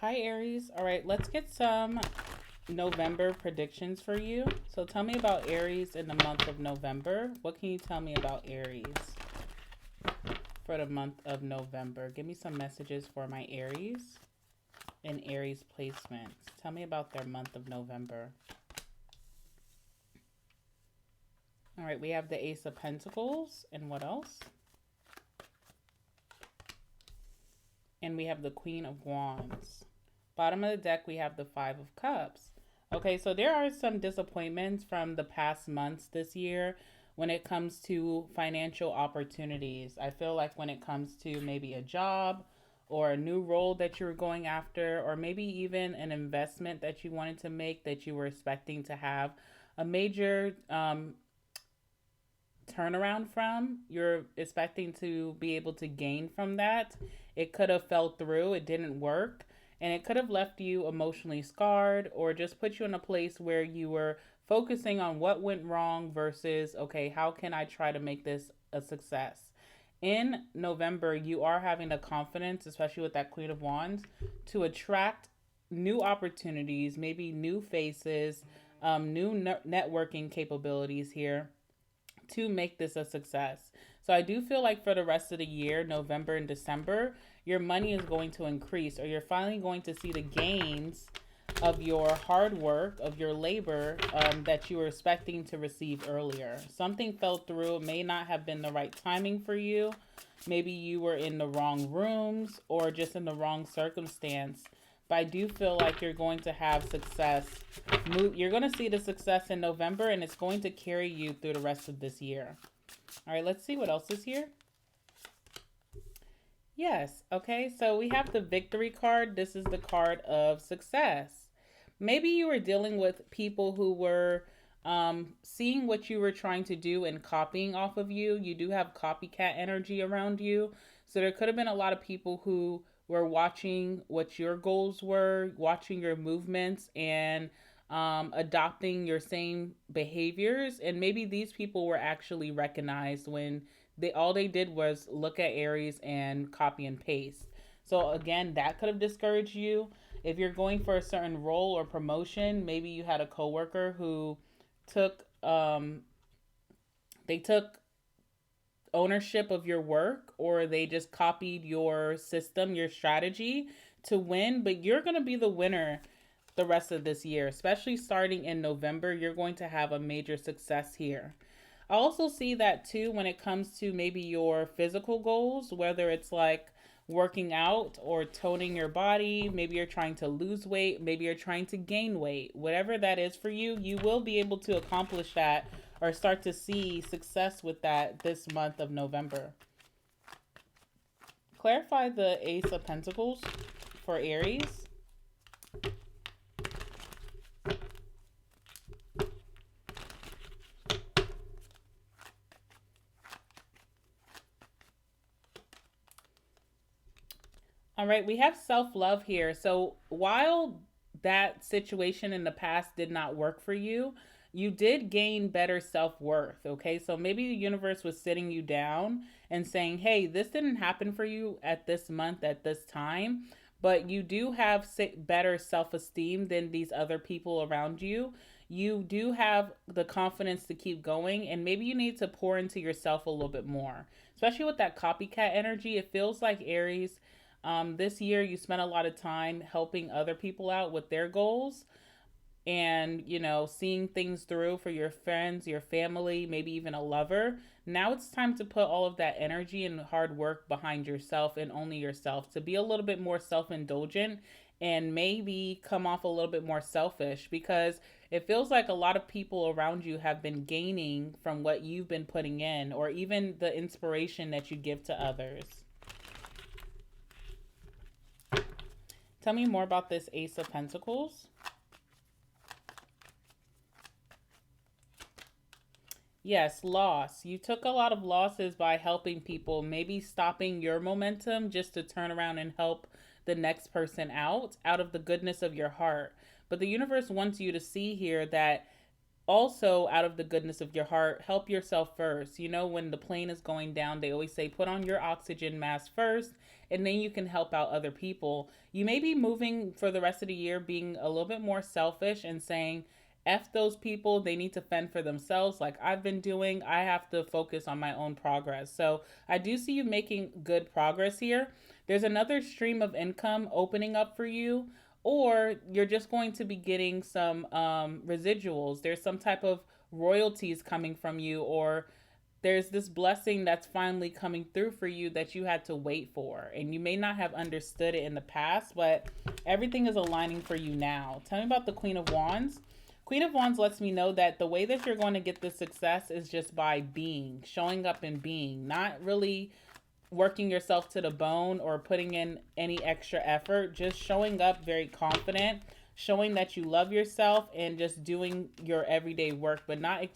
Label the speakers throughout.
Speaker 1: Hi, Aries. All right, let's get some November predictions for you. So tell me about Aries in the month of November. What can you tell me about Aries for the month of November? Give me some messages for my Aries and Aries placements. Tell me about their month of November. All right, we have the Ace of Pentacles. And what else? And we have the Queen of Wands. Bottom of the deck, we have the Five of Cups. Okay, so there are some disappointments from the past months this year when it comes to financial opportunities. I feel like when it comes to maybe a job or a new role that you were going after, or maybe even an investment that you wanted to make that you were expecting to have a major turnaround from, you're expecting to be able to gain from that. It could have fell through, it didn't work, and it could have left you emotionally scarred or just put you in a place where you were focusing on what went wrong versus, okay, how can I try to make this a success? In November, you are having the confidence, especially with that Queen of Wands, to attract new opportunities, maybe new faces, new networking capabilities here to make this a success. So I do feel like for the rest of the year, November and December, your money is going to increase, or you're finally going to see the gains of your hard work, of your labor that you were expecting to receive earlier. Something fell through. It may not have been the right timing for you. Maybe you were in the wrong rooms or just in the wrong circumstance. But I do feel like you're going to have success. You're going to see the success in November, and it's going to carry you through the rest of this year. All right, let's see what else is here. Yes, okay, so we have the Victory card. This is the card of success. Maybe you were dealing with people who were seeing what you were trying to do and copying off of you. You do have copycat energy around you. So there could have been a lot of people who were watching what your goals were, watching your movements, and adopting your same behaviors. And maybe these people were actually recognized when all they did was look at Aries and copy and paste. So again, that could have discouraged you. If you're going for a certain role or promotion, maybe you had a coworker who took they took ownership of your work, or they just copied your system, your strategy to win, but you're going to be the winner the rest of this year, especially starting in November. You're going to have a major success here. I also see that too when it comes to maybe your physical goals, whether it's like working out or toning your body. Maybe you're trying to lose weight. Maybe you're trying to gain weight. Whatever that is for you, you will be able to accomplish that or start to see success with that this month of November. Clarify the Ace of Pentacles for Aries. All right, we have self-love here. So while that situation in the past did not work for you, you did gain better self-worth, okay? So maybe the universe was sitting you down and saying, hey, this didn't happen for you at this month, at this time, but you do have better self-esteem than these other people around you. You do have the confidence to keep going, and maybe you need to pour into yourself a little bit more, especially with that copycat energy. It feels like Aries, this year you spent a lot of time helping other people out with their goals and, you know, seeing things through for your friends, your family, maybe even a lover. Now it's time to put all of that energy and hard work behind yourself and only yourself, to be a little bit more self-indulgent and maybe come off a little bit more selfish, because it feels like a lot of people around you have been gaining from what you've been putting in, or even the inspiration that you give to others. Tell me more about this Ace of Pentacles. Yes, loss. You took a lot of losses by helping people, maybe stopping your momentum just to turn around and help the next person out of the goodness of your heart. But the universe wants you to see here that also, out of the goodness of your heart, help yourself first. You know, when the plane is going down, they always say put on your oxygen mask first, and then you can help out other people. You may be moving for the rest of the year being a little bit more selfish and saying, F those people, they need to fend for themselves like I've been doing. I have to focus on my own progress. So I do see you making good progress here. There's another stream of income opening up for you, or you're just going to be getting some residuals. There's some type of royalties coming from you, or there's this blessing that's finally coming through for you that you had to wait for. And you may not have understood it in the past, but everything is aligning for you now. Tell me about the Queen of Wands. Queen of Wands lets me know that the way that you're going to get this success is just by being, showing up and being, not really working yourself to the bone or putting in any extra effort, just showing up very confident, showing that you love yourself and just doing your everyday work, but not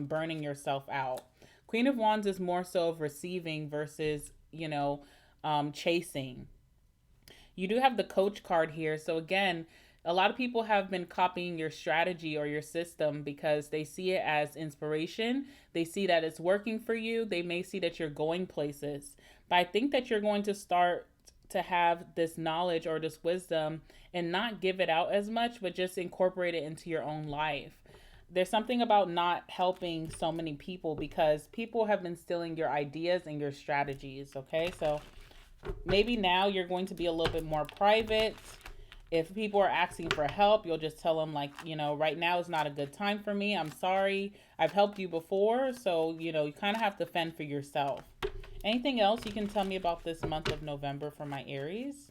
Speaker 1: burning yourself out. Queen of Wands is more so of receiving versus, chasing. You do have the Coach card here. So again, a lot of people have been copying your strategy or your system because they see it as inspiration. They see that it's working for you. They may see that you're going places. But I think that you're going to start to have this knowledge or this wisdom and not give it out as much, but just incorporate it into your own life. There's something about not helping so many people because people have been stealing your ideas and your strategies, okay? So maybe now you're going to be a little bit more private. If people are asking for help, you'll just tell them like, right now is not a good time for me. I'm sorry. I've helped you before. So, you kind of have to fend for yourself. Anything else you can tell me about this month of November for my Aries?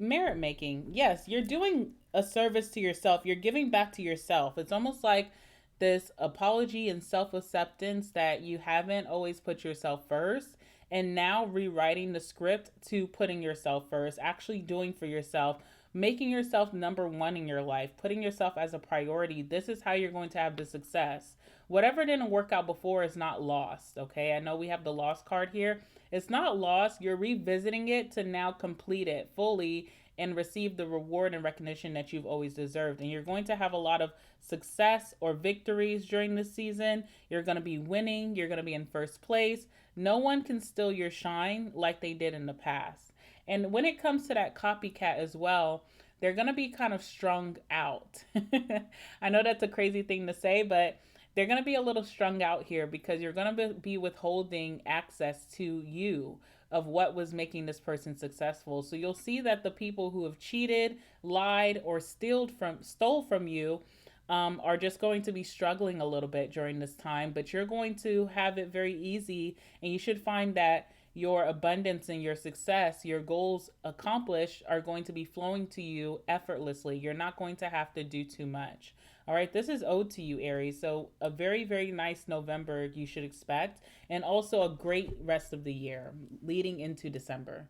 Speaker 1: Merit making. Yes, you're doing a service to yourself. You're giving back to yourself. It's almost like this apology and self-acceptance that you haven't always put yourself first. And now rewriting the script to putting yourself first, actually doing for yourself, making yourself number one in your life, putting yourself as a priority. This is how you're going to have the success. Whatever didn't work out before is not lost, okay? I know we have the lost card here. It's not lost. You're revisiting it to now complete it fully and receive the reward and recognition that you've always deserved. And you're going to have a lot of success or victories during this season. You're going to be winning. You're going to be in first place. No one can steal your shine like they did in the past. And when it comes to that copycat as well, they're going to be kind of strung out. I know that's a crazy thing to say, but they're going to be a little strung out here because you're going to be withholding access to you of what was making this person successful. So you'll see that the people who have cheated, lied, or stole from you are just going to be struggling a little bit during this time, but you're going to have it very easy, and you should find that your abundance and your success, your goals accomplished, are going to be flowing to you effortlessly. You're not going to have to do too much. All right, this is ode to you, Aries. So a very, very nice November you should expect, and also a great rest of the year leading into December.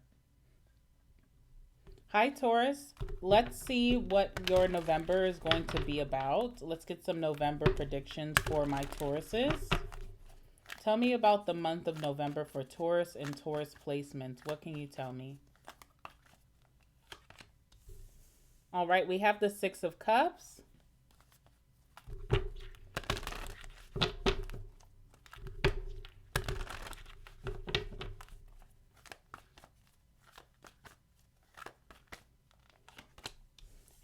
Speaker 1: Hi, Taurus. Let's see what your November is going to be about. Let's get some November predictions for my Tauruses. Tell me about the month of November for Taurus and Taurus placements. What can you tell me? All right, we have the Six of Cups.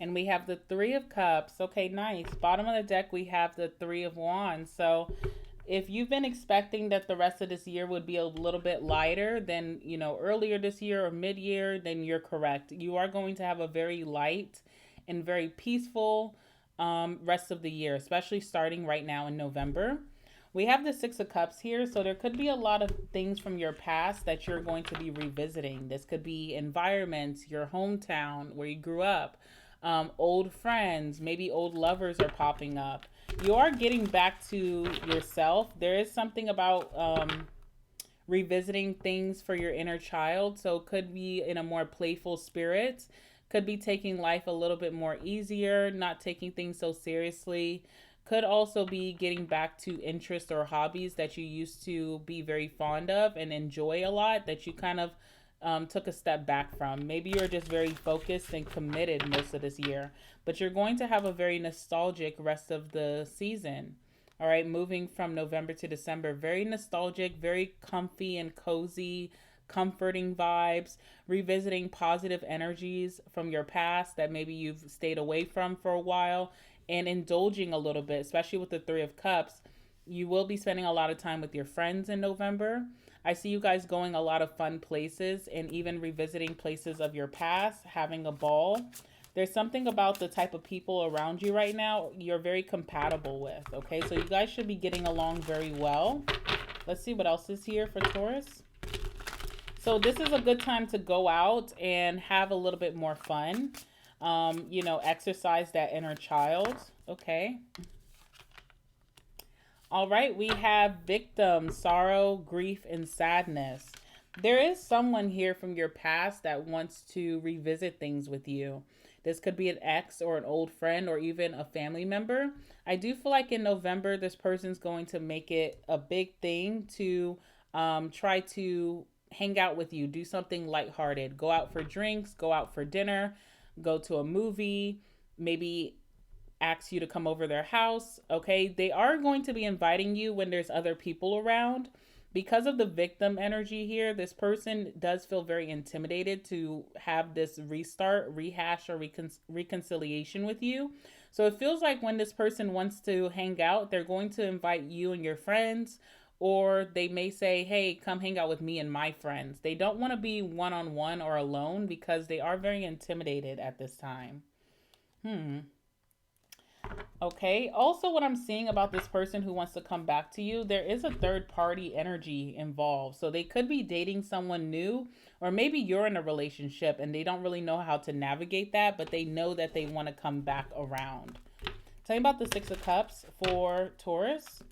Speaker 1: And we have the Three of Cups. Okay, nice. Bottom of the deck, we have the Three of Wands. So if you've been expecting that the rest of this year would be a little bit lighter than, earlier this year or mid-year, then you're correct. You are going to have a very light and very peaceful rest of the year, especially starting right now in November. We have the Six of Cups here, so there could be a lot of things from your past that you're going to be revisiting. This could be environments, your hometown, where you grew up, old friends, maybe old lovers are popping up. You are getting back to yourself. There is something about revisiting things for your inner child, so it could be in a more playful spirit. Could be taking life a little bit more easier, not taking things so seriously. Could also be getting back to interests or hobbies that you used to be very fond of and enjoy a lot, that you kind of took a step back from. Maybe you're just very focused and committed most of this year, but you're going to have a very nostalgic rest of the season. All right, moving from November to December, very nostalgic, very comfy and cozy, comforting vibes, revisiting positive energies from your past that maybe you've stayed away from for a while, and indulging a little bit, especially with the Three of Cups. You will be spending a lot of time with your friends in November. I see you guys going a lot of fun places and even revisiting places of your past, having a ball. There's something about the type of people around you right now you're very compatible with, okay? So you guys should be getting along very well. Let's see what else is here for Taurus. So this is a good time to go out and have a little bit more fun. You know, exercise that inner child, okay? All right, we have victim, sorrow, grief, and sadness. There is someone here from your past that wants to revisit things with you. This could be an ex or an old friend or even a family member. I do feel like in November, this person's going to make it a big thing to try to hang out with you, do something lighthearted, go out for drinks, go out for dinner, go to a movie, maybe ask you to come over their house, okay? They are going to be inviting you when there's other people around. Because of the victim energy here, this person does feel very intimidated to have this restart, rehash, or reconciliation with you. So it feels like when this person wants to hang out, they're going to invite you and your friends, or they may say, hey, come hang out with me and my friends. They don't want to be one-on-one or alone because they are very intimidated at this time. Okay, also what I'm seeing about this person who wants to come back to you, there is a third party energy involved. So they could be dating someone new, or maybe you're in a relationship and they don't really know how to navigate that, but they know that they want to come back around. Tell me about the Six of Cups for Taurus.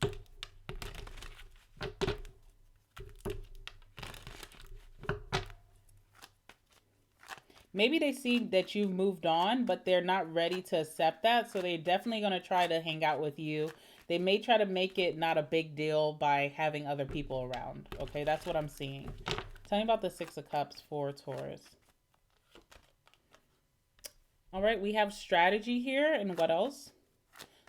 Speaker 1: Maybe they see that you've moved on, but they're not ready to accept that. So they're definitely going to try to hang out with you. They may try to make it not a big deal by having other people around. Okay, that's what I'm seeing. Tell me about the Six of Cups for Taurus. All right, we have strategy here. And what else?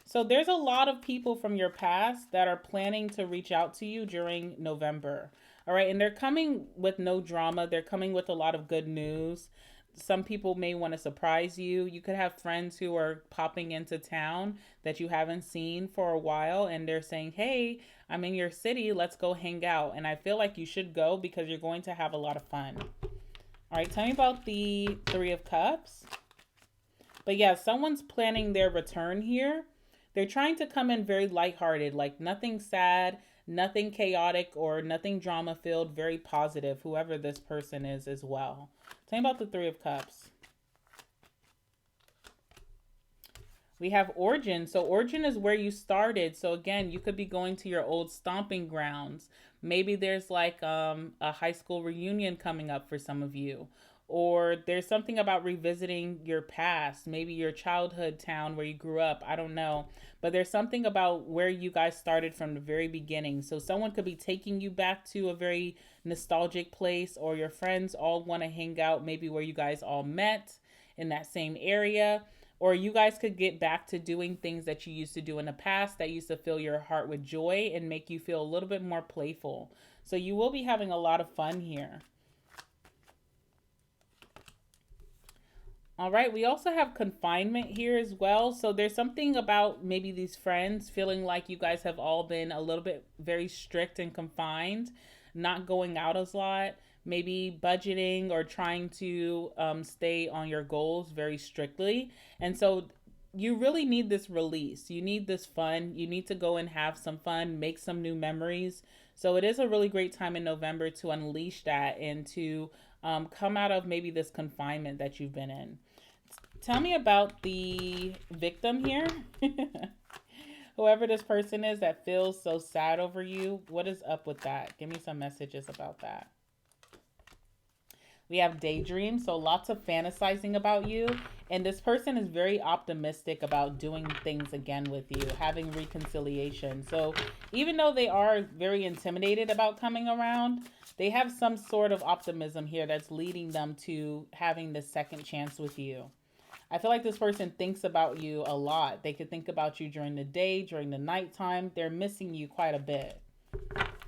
Speaker 1: So there's a lot of people from your past that are planning to reach out to you during November. All right, and they're coming with no drama. They're coming with a lot of good news. Some people may want to surprise you. You could have friends who are popping into town that you haven't seen for a while, and they're saying, hey, I'm in your city, let's go hang out. And I feel like you should go because you're going to have a lot of fun. All right, tell me about the Three of Cups. But yeah, someone's planning their return here. They're trying to come in very lighthearted, like nothing sad, nothing chaotic, or nothing drama-filled, very positive, whoever this person is as well. Tell me about the Three of Cups. We have origin. So origin is where you started. So again, you could be going to your old stomping grounds. Maybe there's like a high school reunion coming up for some of you. Or there's something about revisiting your past, maybe your childhood town where you grew up. I don't know. But there's something about where you guys started from the very beginning. So someone could be taking you back to a very nostalgic place, or your friends all want to hang out maybe where you guys all met in that same area. Or you guys could get back to doing things that you used to do in the past that used to fill your heart with joy and make you feel a little bit more playful. So you will be having a lot of fun here. All right, we also have confinement here as well. So there's something about maybe these friends feeling like you guys have all been a little bit very strict and confined, not going out a lot, maybe budgeting or trying to stay on your goals very strictly. And so you really need this release. You need this fun. You need to go and have some fun, make some new memories. So it is a really great time in November to unleash that and to come out of maybe this confinement that you've been in. Tell me about the victim here. Whoever this person is that feels so sad over you, what is up with that? Give me some messages about that. We have daydream, so lots of fantasizing about you. And this person is very optimistic about doing things again with you, having reconciliation. So even though they are very intimidated about coming around, they have some sort of optimism here that's leading them to having the second chance with you. I feel like this person thinks about you a lot. They could think about you during the day, during the nighttime. They're missing you quite a bit.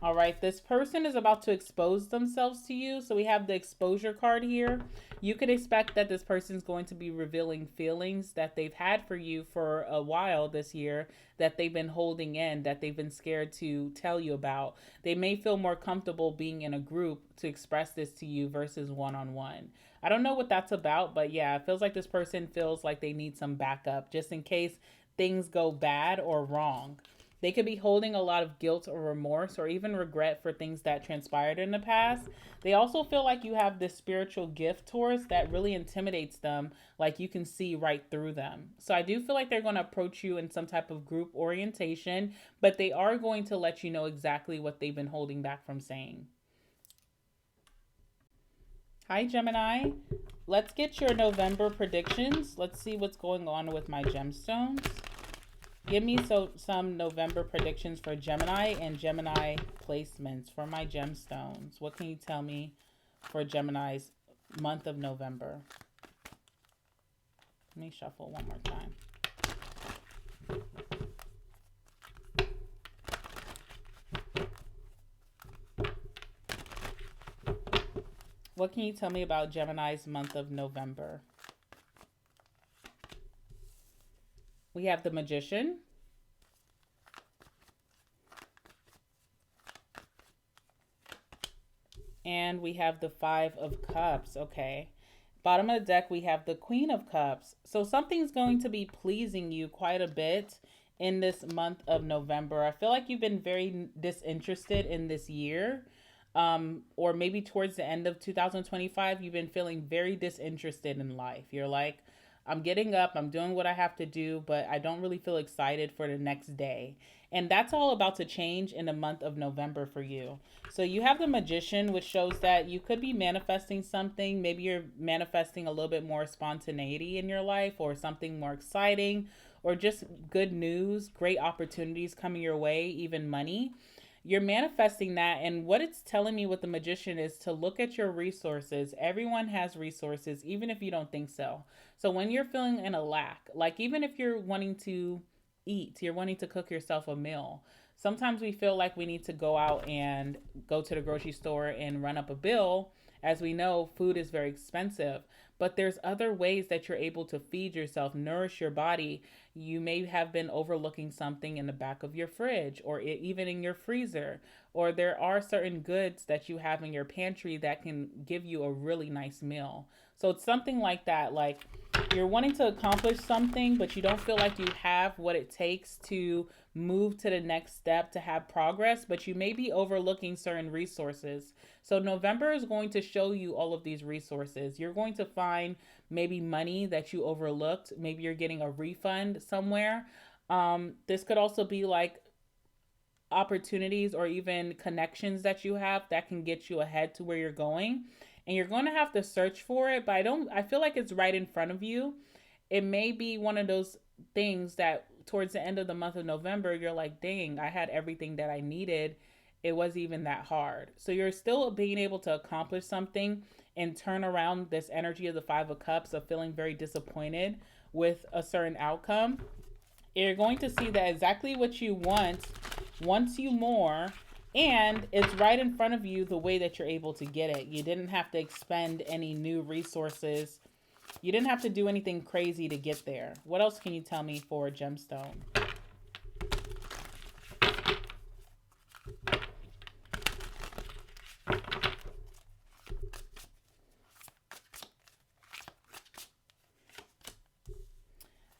Speaker 1: All right, this person is about to expose themselves to you. So we have the exposure card here. You could expect that this person is going to be revealing feelings that they've had for you for a while this year, that they've been holding in, that they've been scared to tell you about. They may feel more comfortable being in a group to express this to you versus one-on-one. I don't know what that's about, but yeah, it feels like this person feels like they need some backup just in case things go bad or wrong. They could be holding a lot of guilt or remorse or even regret for things that transpired in the past. They also feel like you have this spiritual gift, Taurus, that really intimidates them, like you can see right through them. So I do feel like they're going to approach you in some type of group orientation, but they are going to let you know exactly what they've been holding back from saying. Hi, Gemini. Let's get your November predictions. Let's see what's going on with my gemstones. Give me some November predictions for Gemini and Gemini placements for my gemstones. What can you tell me for Gemini's month of November? Let me shuffle one more time. What can you tell me about Gemini's month of November? We have the Magician. And we have the Five of Cups. Okay. Bottom of the deck, we have the Queen of Cups. So something's going to be pleasing you quite a bit in this month of November. I feel like you've been very disinterested in this year. Or maybe towards the end of 2025, you've been feeling very disinterested in life. You're like, I'm getting up, I'm doing what I have to do, but I don't really feel excited for the next day. And that's all about to change in the month of November for you. So you have the Magician, which shows that you could be manifesting something. Maybe you're manifesting a little bit more spontaneity in your life or something more exciting or just good news, great opportunities coming your way, even money. You're manifesting that, and what it's telling me with the Magician is to look at your resources. Everyone has resources, even if you don't think so. So when you're feeling in a lack, like even if you're wanting to eat, you're wanting to cook yourself a meal. Sometimes we feel like we need to go out and go to the grocery store and run up a bill. As we know, food is very expensive, but there's other ways that you're able to feed yourself, nourish your body. You may have been overlooking something in the back of your fridge or even in your freezer, or there are certain goods that you have in your pantry that can give you a really nice meal. So it's something like that, like you're wanting to accomplish something, but you don't feel like you have what it takes to move to the next step to have progress, but you may be overlooking certain resources. So November is going to show you all of these resources. You're going to find maybe money that you overlooked. Maybe you're getting a refund somewhere. This could also be like opportunities or even connections that you have that can get you ahead to where you're going. And you're going to have to search for it, but I feel like it's right in front of you. It may be one of those things that towards the end of the month of November, you're like, dang, I had everything that I needed. It wasn't even that hard. So you're still being able to accomplish something and turn around this energy of the Five of Cups of feeling very disappointed with a certain outcome. You're going to see that exactly what you want wants you more, and it's right in front of you the way that you're able to get it. You didn't have to expend any new resources. You didn't have to do anything crazy to get there. What else can you tell me for a gemstone?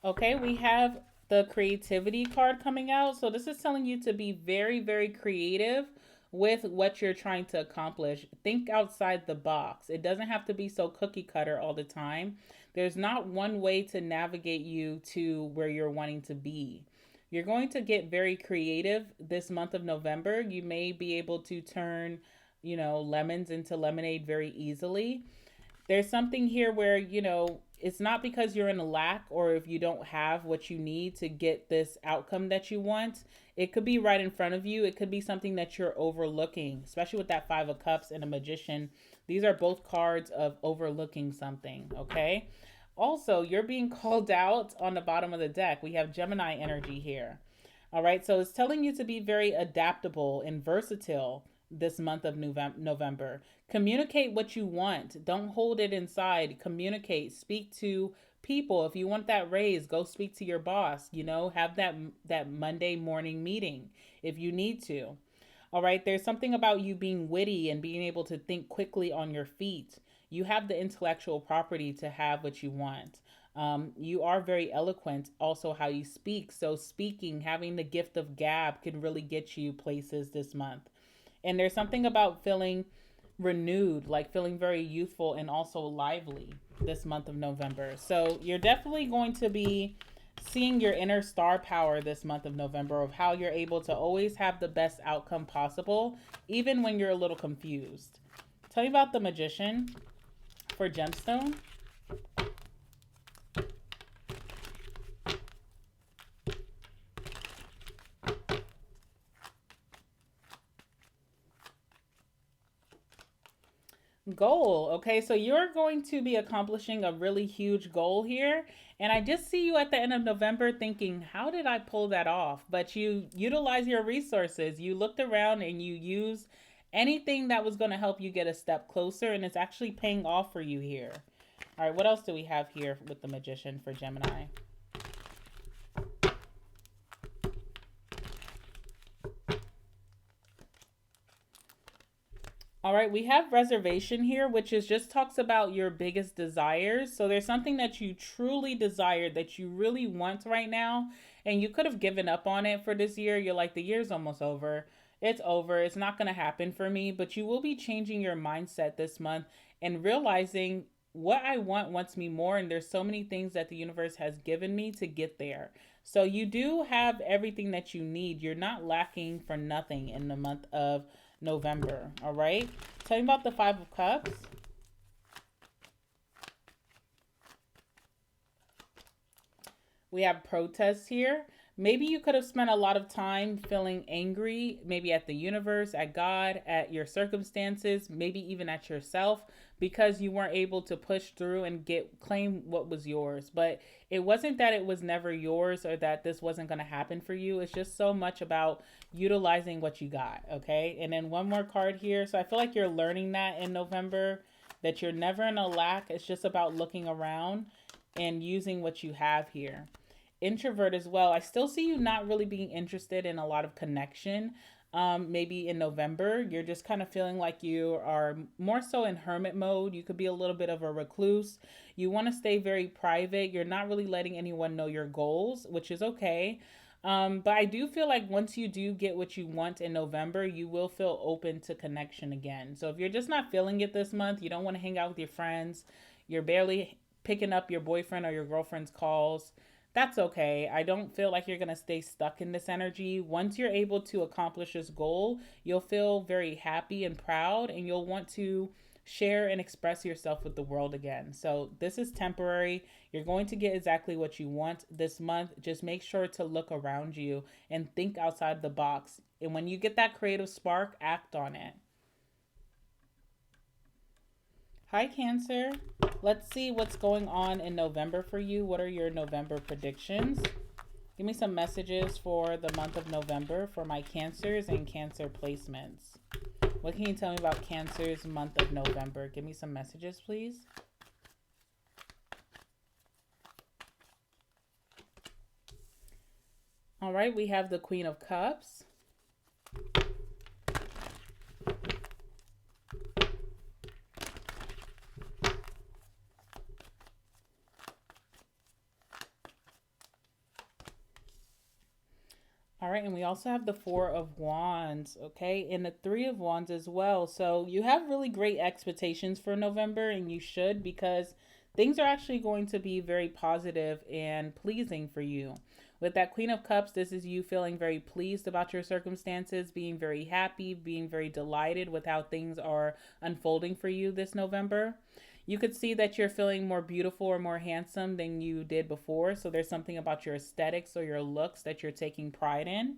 Speaker 1: Okay, we have the creativity card coming out. So this is telling you to be very, very creative with what you're trying to accomplish. Think outside the box. It doesn't have to be so cookie cutter all the time. There's not one way to navigate you to where you're wanting to be. You're going to get very creative this month of November. You may be able to turn, lemons into lemonade very easily. There's something here where, you know, it's not because you're in a lack or if you don't have what you need to get this outcome that you want. It could be right in front of you. It could be something that you're overlooking, especially with that Five of Cups and a Magician. These are both cards of overlooking something, okay? Also, you're being called out on the bottom of the deck. We have Gemini energy here. All right, so it's telling you to be very adaptable and versatile this month of November. Communicate what you want. Don't hold it inside. Communicate. Speak to people. If you want that raise, go speak to your boss. You know, have that Monday morning meeting if you need to. All right, there's something about you being witty and being able to think quickly on your feet. You have the intellectual property to have what you want. You are very eloquent, also how you speak. So speaking, having the gift of gab can really get you places this month. And there's something about feeling renewed, like feeling very youthful and also lively this month of November. So you're definitely going to be seeing your inner star power this month of November, of how you're able to always have the best outcome possible, even when you're a little confused. Tell me about the Magician for Gemstone. Goal. Okay, so you're going to be accomplishing a really huge goal here. And I just see you at the end of November thinking, how did I pull that off? But you utilize your resources. You looked around and you used anything that was going to help you get a step closer. And it's actually paying off for you here. All right, what else do we have here with the Magician for Gemini? All right, we have reservation here, which is just talks about your biggest desires. So there's something that you truly desire that you really want right now, and you could have given up on it for this year. You're like, the year's almost over. It's over. It's not going to happen for me, but you will be changing your mindset this month and realizing what I want wants me more, and there's so many things that the universe has given me to get there. So you do have everything that you need. You're not lacking for nothing in the month of November. All right, tell me about the Five of Cups. We have protests here. Maybe you could have spent a lot of time feeling angry, maybe at the universe, at God, at your circumstances, maybe even at yourself, because you weren't able to push through and claim what was yours. But it wasn't that it was never yours or that this wasn't going to happen for you. It's just so much about utilizing what you got, okay? And then one more card here. So I feel like you're learning that in November, that you're never in a lack. It's just about looking around and using what you have here. Introvert as well. I still see you not really being interested in a lot of connection. Maybe in November, you're just kind of feeling like you are more so in hermit mode. You could be a little bit of a recluse. You want to stay very private. You're not really letting anyone know your goals, which is okay. But I do feel like once you do get what you want in November, you will feel open to connection again. So if you're just not feeling it this month, you don't want to hang out with your friends, you're barely picking up your boyfriend or your girlfriend's calls, that's okay. I don't feel like you're going to stay stuck in this energy. Once you're able to accomplish this goal, you'll feel very happy and proud, and you'll want to share and express yourself with the world again. So this is temporary. You're going to get exactly what you want this month. Just make sure to look around you and think outside the box. And when you get that creative spark, act on it. Hi, Cancer. Let's see what's going on in November for you. What are your November predictions? Give me some messages for the month of November for my Cancers and Cancer placements. What can you tell me about Cancer's month of November? Give me some messages, please. All right, we have the Queen of Cups. All right, and we also have the Four of Wands, okay, and the Three of Wands as well. So you have really great expectations for November, and you should, because things are actually going to be very positive and pleasing for you. With that Queen of Cups, this is you feeling very pleased about your circumstances, being very happy, being very delighted with how things are unfolding for you this November. You could see that you're feeling more beautiful or more handsome than you did before. So there's something about your aesthetics or your looks that you're taking pride in.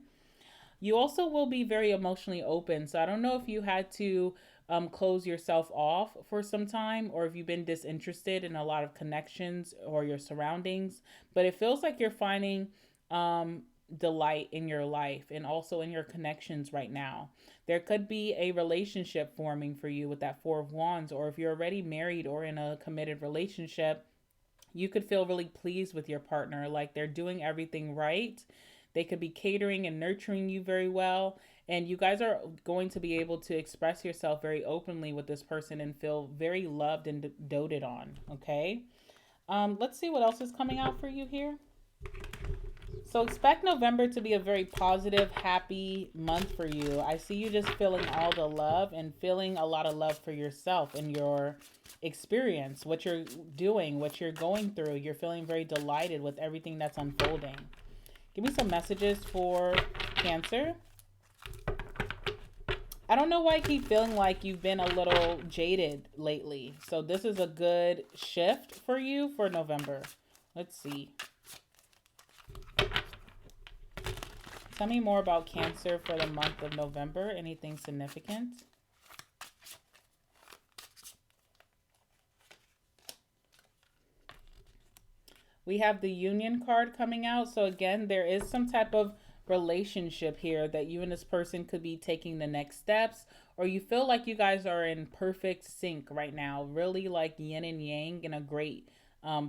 Speaker 1: You also will be very emotionally open. So I don't know if you had to close yourself off for some time, or if you've been disinterested in a lot of connections or your surroundings, but it feels like you're finding delight in your life and also in your connections right now. There could be a relationship forming for you with that Four of Wands, or if you're already married or in a committed relationship, you could feel really pleased with your partner, like they're doing everything right. They could be catering and nurturing you very well. And you guys are going to be able to express yourself very openly with this person and feel very loved and doted on. Okay. Let's see what else is coming out for you here. So expect November to be a very positive, happy month for you. I see you just feeling all the love and feeling a lot of love for yourself and your experience, what you're doing, what you're going through. You're feeling very delighted with everything that's unfolding. Give me some messages for Cancer. I don't know why I keep feeling like you've been a little jaded lately. So this is a good shift for you for November. Let's see. Tell me more about Cancer for the month of November. Anything significant? We have the Union card coming out. So again, there is some type of relationship here that you and this person could be taking the next steps, or you feel like you guys are in perfect sync right now, really like yin and yang and a great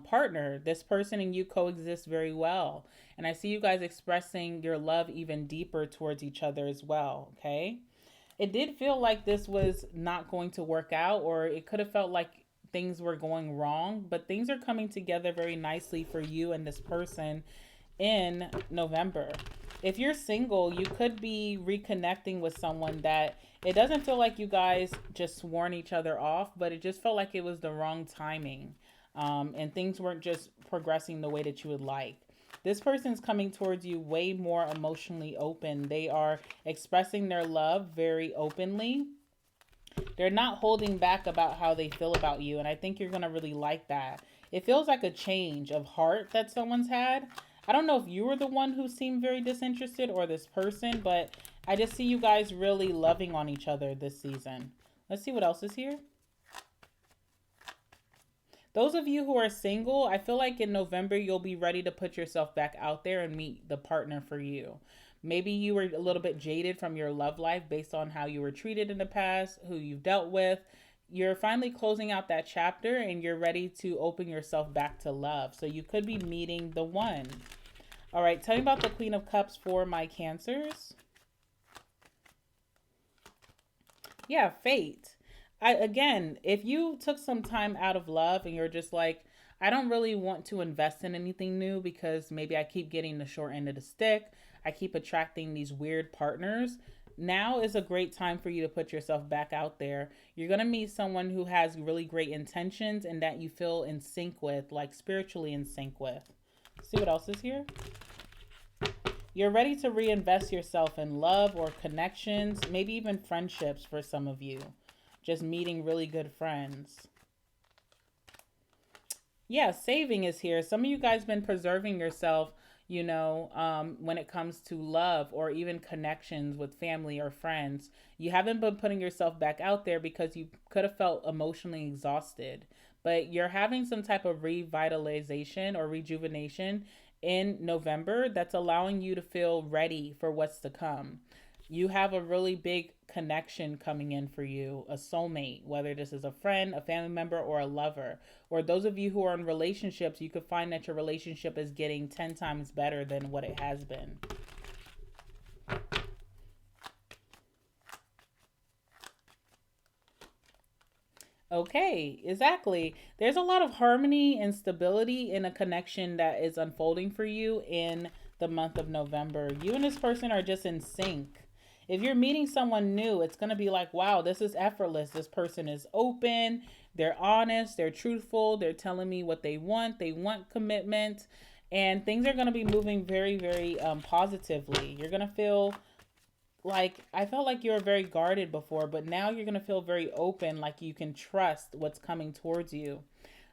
Speaker 1: partner. This person and you coexist very well, and I see you guys expressing your love even deeper towards each other as well. Okay, it did feel like this was not going to work out, or it could have felt like things were going wrong, but things are coming together very nicely for you and this person in November. If you're single, you could be reconnecting with someone that it doesn't feel like you guys just sworn each other off, but it just felt like it was the wrong timing, and things weren't just progressing the way that you would like. This person's coming towards you way more emotionally open. They are expressing their love very openly. They're not holding back about how they feel about you, and I think you're going to really like that. It feels like a change of heart that someone's had. I don't know if you were the one who seemed very disinterested or this person, but I just see you guys really loving on each other this season. Let's see what else is here. Those of you who are single, I feel like in November, you'll be ready to put yourself back out there and meet the partner for you. Maybe you were a little bit jaded from your love life based on how you were treated in the past, who you've dealt with. You're finally closing out that chapter and you're ready to open yourself back to love. So you could be meeting the one. All right, tell me about the Queen of Cups for my Cancers. Yeah, fate. Again, if you took some time out of love and you're just like, I don't really want to invest in anything new because maybe I keep getting the short end of the stick. I keep attracting these weird partners. Now is a great time for you to put yourself back out there. You're going to meet someone who has really great intentions and that you feel in sync with, like spiritually in sync with. See what else is here? You're ready to reinvest yourself in love or connections, maybe even friendships for some of you. Just meeting really good friends. Yeah, saving is here. Some of you guys been preserving yourself, when it comes to love or even connections with family or friends. You haven't been putting yourself back out there because you could have felt emotionally exhausted. But you're having some type of revitalization or rejuvenation in November that's allowing you to feel ready for what's to come. You have a really big connection coming in for you, a soulmate, whether this is a friend, a family member, or a lover. Or those of you who are in relationships, you could find that your relationship is getting 10 times better than what it has been. Okay, exactly. There's a lot of harmony and stability in a connection that is unfolding for you in the month of November. You and this person are just in sync. If you're meeting someone new, it's going to be like, wow, this is effortless. This person is open. They're honest. They're truthful. They're telling me what they want. They want commitment. And things are going to be moving very, very positively. You're going to feel like, I felt like you were very guarded before, but now you're going to feel very open, like you can trust what's coming towards you.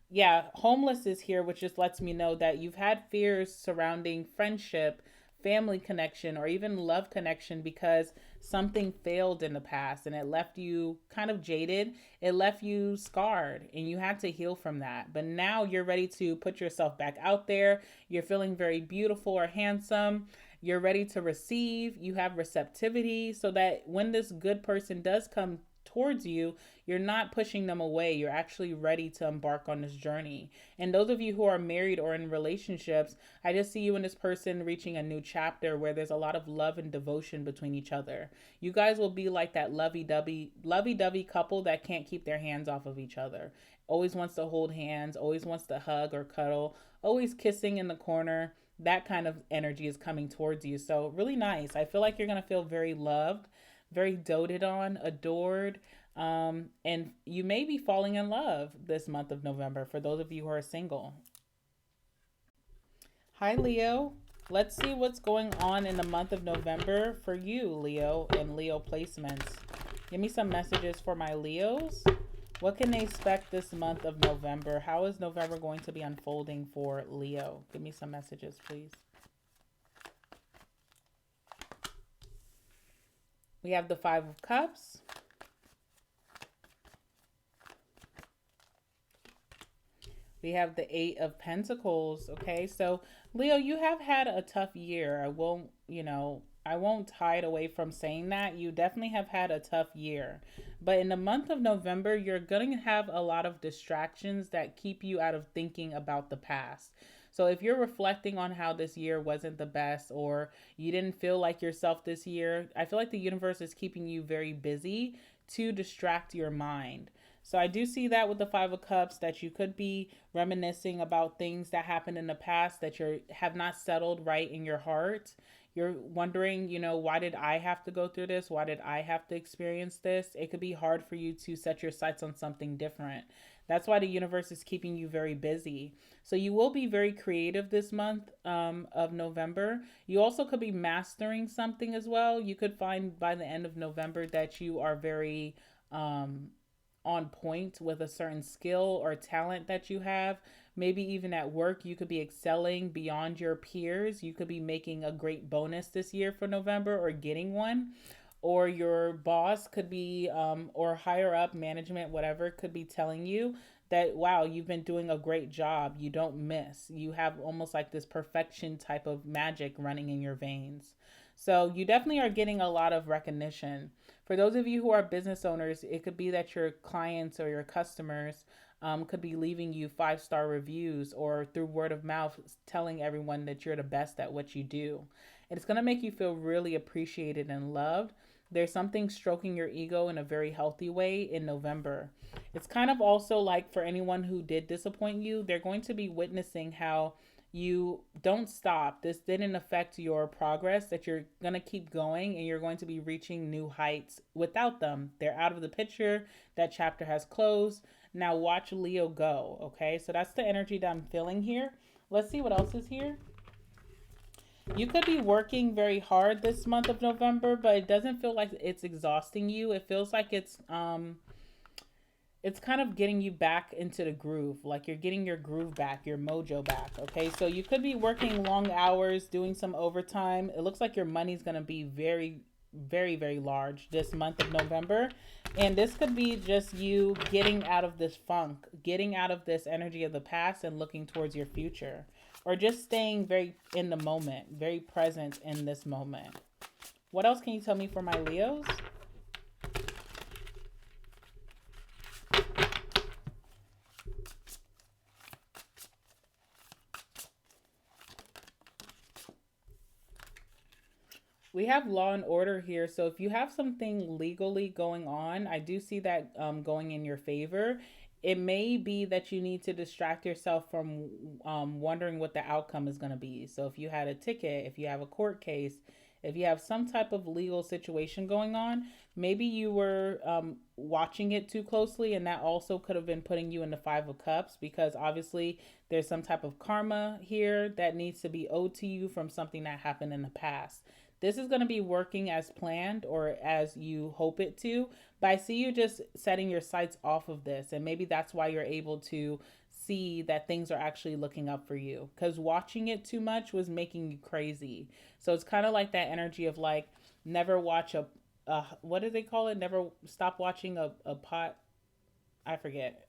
Speaker 1: Yeah, homeless is here, which just lets me know that you've had fears surrounding friendship, family connection, or even love connection because something failed in the past and it left you kind of jaded. It left you scarred and you had to heal from that. But now you're ready to put yourself back out there. You're feeling very beautiful or handsome. You're ready to receive. You have receptivity so that when this good person does come towards you, you're not pushing them away. You're actually ready to embark on this journey. And those of you who are married or in relationships, I just see you and this person reaching a new chapter where there's a lot of love and devotion between each other. You guys will be like that lovey-dovey couple that can't keep their hands off of each other. Always wants to hold hands, always wants to hug or cuddle, always kissing in the corner. That kind of energy is coming towards you. So really nice. I feel like you're going to feel very loved, very doted on, adored, and you may be falling in love this month of November for those of you who are single. Hi, Leo. Let's see what's going on in the month of November for you, Leo, and Leo placements. Give me some messages for my Leos. What can they expect this month of November? How is November going to be unfolding for Leo? Give me some messages, please. We have the Five of Cups. We have the Eight of Pentacles. Okay, so Leo, you have had a tough year. I won't hide away from saying that. You definitely have had a tough year. But in the month of November, you're going to have a lot of distractions that keep you out of thinking about the past. So if you're reflecting on how this year wasn't the best or you didn't feel like yourself this year, I feel like the universe is keeping you very busy to distract your mind. So I do see that with the Five of Cups, that you could be reminiscing about things that happened in the past that you have not settled right in your heart. You're wondering, why did I have to go through this? Why did I have to experience this? It could be hard for you to set your sights on something different. That's why the universe is keeping you very busy. So you will be very creative this month of November. You also could be mastering something as well. You could find by the end of November that you are very on point with a certain skill or talent that you have. Maybe even at work, you could be excelling beyond your peers. You could be making a great bonus this year for November or getting one. Or your boss could be, or higher up management, whatever, could be telling you that, wow, you've been doing a great job. You don't miss. You have almost like this perfection type of magic running in your veins. So you definitely are getting a lot of recognition. For those of you who are business owners, it could be that your clients or your customers could be leaving you 5-star reviews or through word of mouth telling everyone that you're the best at what you do. It's going to make you feel really appreciated and loved. There's something stroking your ego in a very healthy way in November. It's kind of also like for anyone who did disappoint you, they're going to be witnessing how you don't stop. This didn't affect your progress, that you're going to keep going and you're going to be reaching new heights without them. They're out of the picture. That chapter has closed. Now watch Leo go. Okay, so that's the energy that I'm feeling here. Let's see what else is here. You could be working very hard this month of November, but it doesn't feel like it's exhausting you. It feels like it's kind of getting you back into the groove, like you're getting your groove back, your mojo back. Okay, so you could be working long hours, doing some overtime. It looks like your money's going to be very, very, very large this month of November. And this could be just you getting out of this funk, getting out of this energy of the past and looking towards your future. Or just staying very in the moment, very present in this moment. What else can you tell me for my Leos? We have law and order here. So if you have something legally going on, I do see that going in your favor. It may be that you need to distract yourself from wondering what the outcome is going to be. So if you had a ticket, if you have a court case, if you have some type of legal situation going on, maybe you were watching it too closely, and that also could have been putting you in the Five of Cups, because obviously there's some type of karma here that needs to be owed to you from something that happened in the past. This is going to be working as planned or as you hope it to. But I see you just setting your sights off of this. And maybe that's why you're able to see that things are actually looking up for you. Because watching it too much was making you crazy. So it's kind of like that energy of like, never watch what do they call it? Never stop watching a pot. I forget.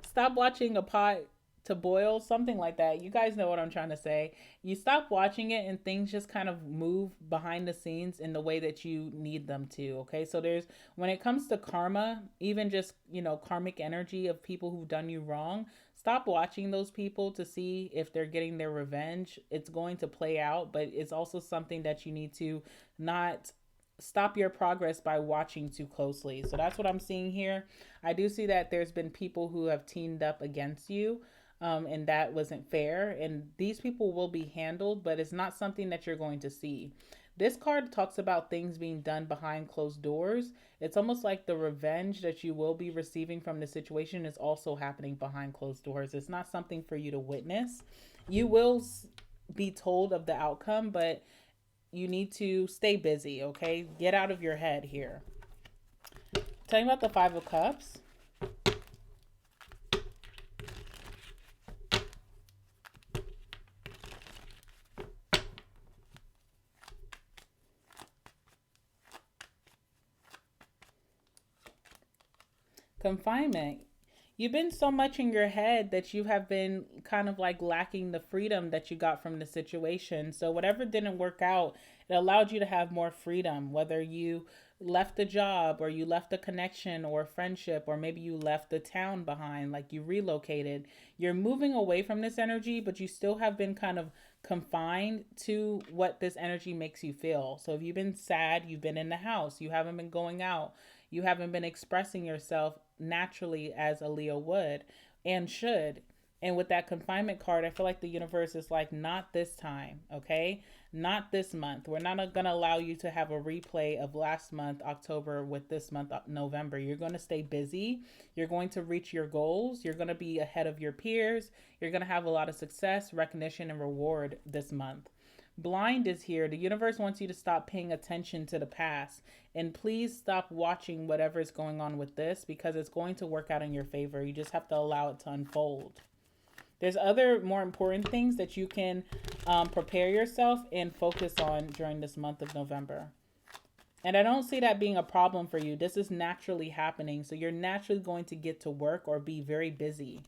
Speaker 1: Stop watching a pot to boil, something like that. You guys know what I'm trying to say. You stop watching it and things just kind of move behind the scenes in the way that you need them to. Okay, so there's, when it comes to karma, even just, you know, karmic energy of people who've done you wrong, stop watching those people to see if they're getting their revenge. It's going to play out, but it's also something that you need to not stop your progress by watching too closely. So that's what I'm seeing here. I do see that there's been people who have teamed up against you, and that wasn't fair. And these people will be handled, but it's not something that you're going to see. This card talks about things being done behind closed doors. It's almost like the revenge that you will be receiving from the situation is also happening behind closed doors. It's not something for you to witness. You will be told of the outcome, but you need to stay busy, okay? Get out of your head here. Tell me about the Five of Cups. Confinement. You've been so much in your head that you have been kind of like lacking the freedom that you got from the situation. So whatever didn't work out, it allowed you to have more freedom, whether you left a job or you left a connection or a friendship, or maybe you left the town behind, like you relocated. You're moving away from this energy, but you still have been kind of confined to what this energy makes you feel. So if you've been sad, you've been in the house, you haven't been going out, you haven't been expressing yourself naturally as a Leo would and should. And with that confinement card, I feel like the universe is like, not this time, okay? Not this month. We're not going to allow you to have a replay of last month, October, with this month, November. You're going to stay busy. You're going to reach your goals. You're going to be ahead of your peers. You're going to have a lot of success, recognition, and reward this month. Blind is here. The universe wants you to stop paying attention to the past. And please stop watching whatever is going on with this, because it's going to work out in your favor. You just have to allow it to unfold. There's other more important things that you can prepare yourself and focus on during this month of November. And I don't see that being a problem for you. This is naturally happening. So you're naturally going to get to work or be very busy.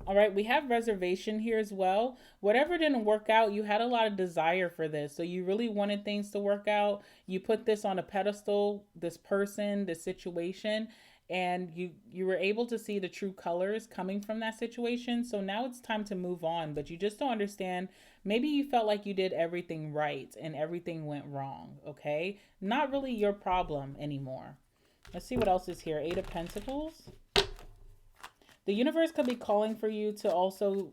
Speaker 1: All right, we have reservation here as well. Whatever didn't work out, you had a lot of desire for this. So you really wanted things to work out. You put this on a pedestal, this person, this situation, and you were able to see the true colors coming from that situation. So now it's time to move on, but you just don't understand. Maybe you felt like you did everything right and everything went wrong, okay? Not really your problem anymore. Let's see what else is here. Eight of Pentacles. The universe could be calling for you to also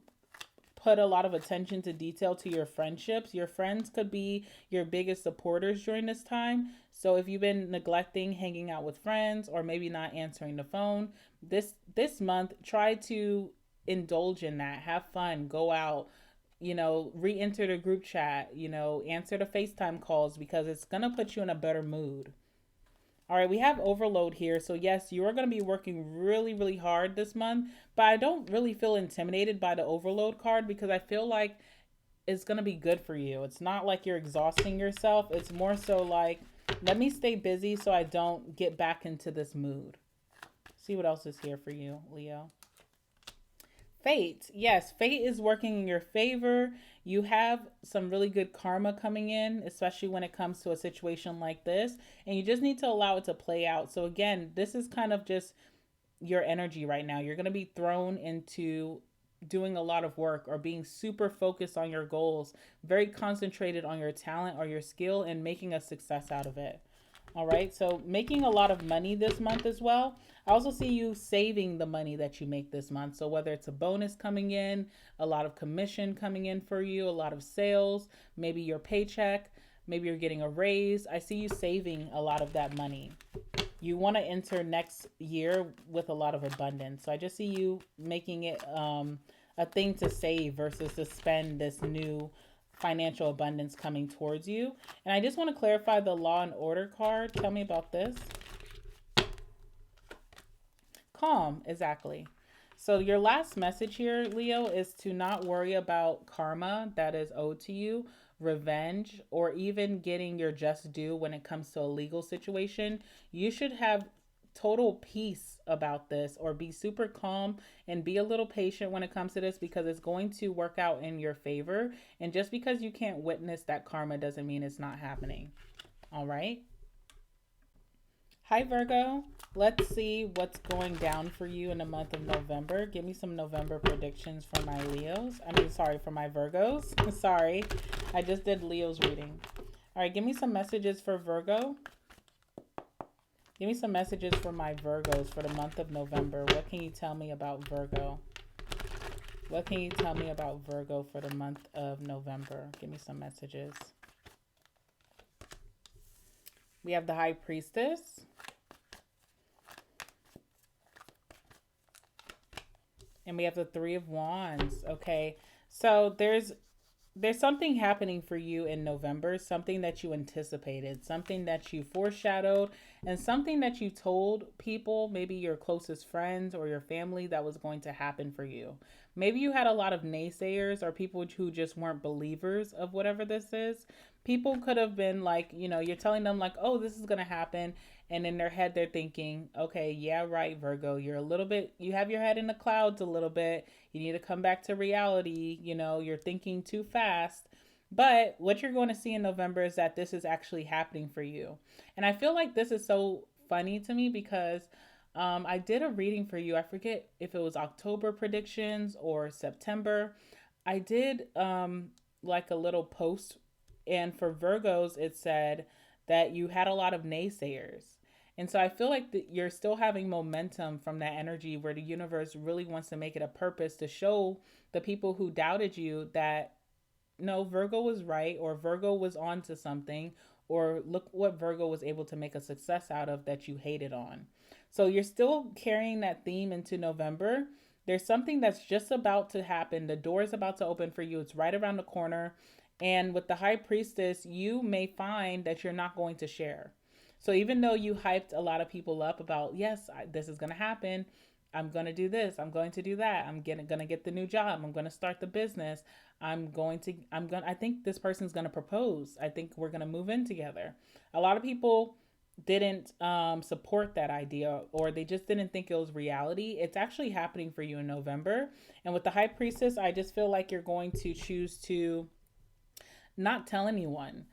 Speaker 1: put a lot of attention to detail to your friendships. Your friends could be your biggest supporters during this time. So if you've been neglecting hanging out with friends or maybe not answering the phone, this month, try to indulge in that. Have fun, go out, you know, re-enter the group chat, you know, answer the FaceTime calls, because it's going to put you in a better mood. All right, we have overload here. So yes, you are going to be working really, really hard this month, but I don't really feel intimidated by the overload card, because I feel like it's going to be good for you. It's not like you're exhausting yourself. It's more so like, let me stay busy so I don't get back into this mood. See what else is here for you, Leo. Fate. Yes, fate is working in your favor. You have some really good karma coming in, especially when it comes to a situation like this. And you just need to allow it to play out. So again, this is kind of just your energy right now. You're going to be thrown into doing a lot of work or being super focused on your goals, very concentrated on your talent or your skill, and making a success out of it. All right, so making a lot of money this month as well. I also see you saving the money that you make this month. So whether it's a bonus coming in, a lot of commission coming in for you, a lot of sales, maybe your paycheck, maybe you're getting a raise. I see you saving a lot of that money. You want to enter next year with a lot of abundance. So I just see you making it a thing to save versus to spend this new financial abundance coming towards you. And I just want to clarify the Law and Order card. Tell me about this. Calm, exactly. So your last message here, Leo, is to not worry about karma that is owed to you, revenge, or even getting your just due when it comes to a legal situation. You should have total peace about this, or be super calm and be a little patient when it comes to this, because it's going to work out in your favor. And just because you can't witness that karma doesn't mean it's not happening. All right. Hi, Virgo. Let's see what's going down for you in the month of November. Give me some November predictions for my Leos. For my Virgos. Sorry, I just did Leo's reading. All right, give me some messages for Virgo. Give me some messages for my Virgos for the month of November. What can you tell me about Virgo? What can you tell me about Virgo for the month of November? Give me some messages. We have the High Priestess. And we have the Three of Wands. Okay. So there's something happening for you in November, something that you anticipated, something that you foreshadowed, and something that you told people, maybe your closest friends or your family, that was going to happen for you. Maybe you had a lot of naysayers or people who just weren't believers of whatever this is. People could have been like, you're telling them like, oh, this is going to happen. And in their head, they're thinking, okay, yeah, right, Virgo, you have your head in the clouds a little bit. You need to come back to reality. You're thinking too fast. But what you're going to see in November is that this is actually happening for you. And I feel like this is so funny to me because I did a reading for you. I forget if it was October predictions or September. I did like a little post. And for Virgos, it said that you had a lot of naysayers. And so I feel like that you're still having momentum from that energy where the universe really wants to make it a purpose to show the people who doubted you that, no, Virgo was right, or Virgo was onto something, or look what Virgo was able to make a success out of that you hated on. So you're still carrying that theme into November. There's something that's just about to happen. The door is about to open for you. It's right around the corner. And with the High Priestess, you may find that you're not going to share. So even though you hyped a lot of people up about, yes, this is going to happen. I'm going to do this. I'm going to do that. I'm going to get the new job. I'm going to start the business. I think this person's going to propose. I think we're going to move in together. A lot of people didn't support that idea, or they just didn't think it was reality. It's actually happening for you in November. And with the High Priestess, I just feel like you're going to choose to not tell anyone.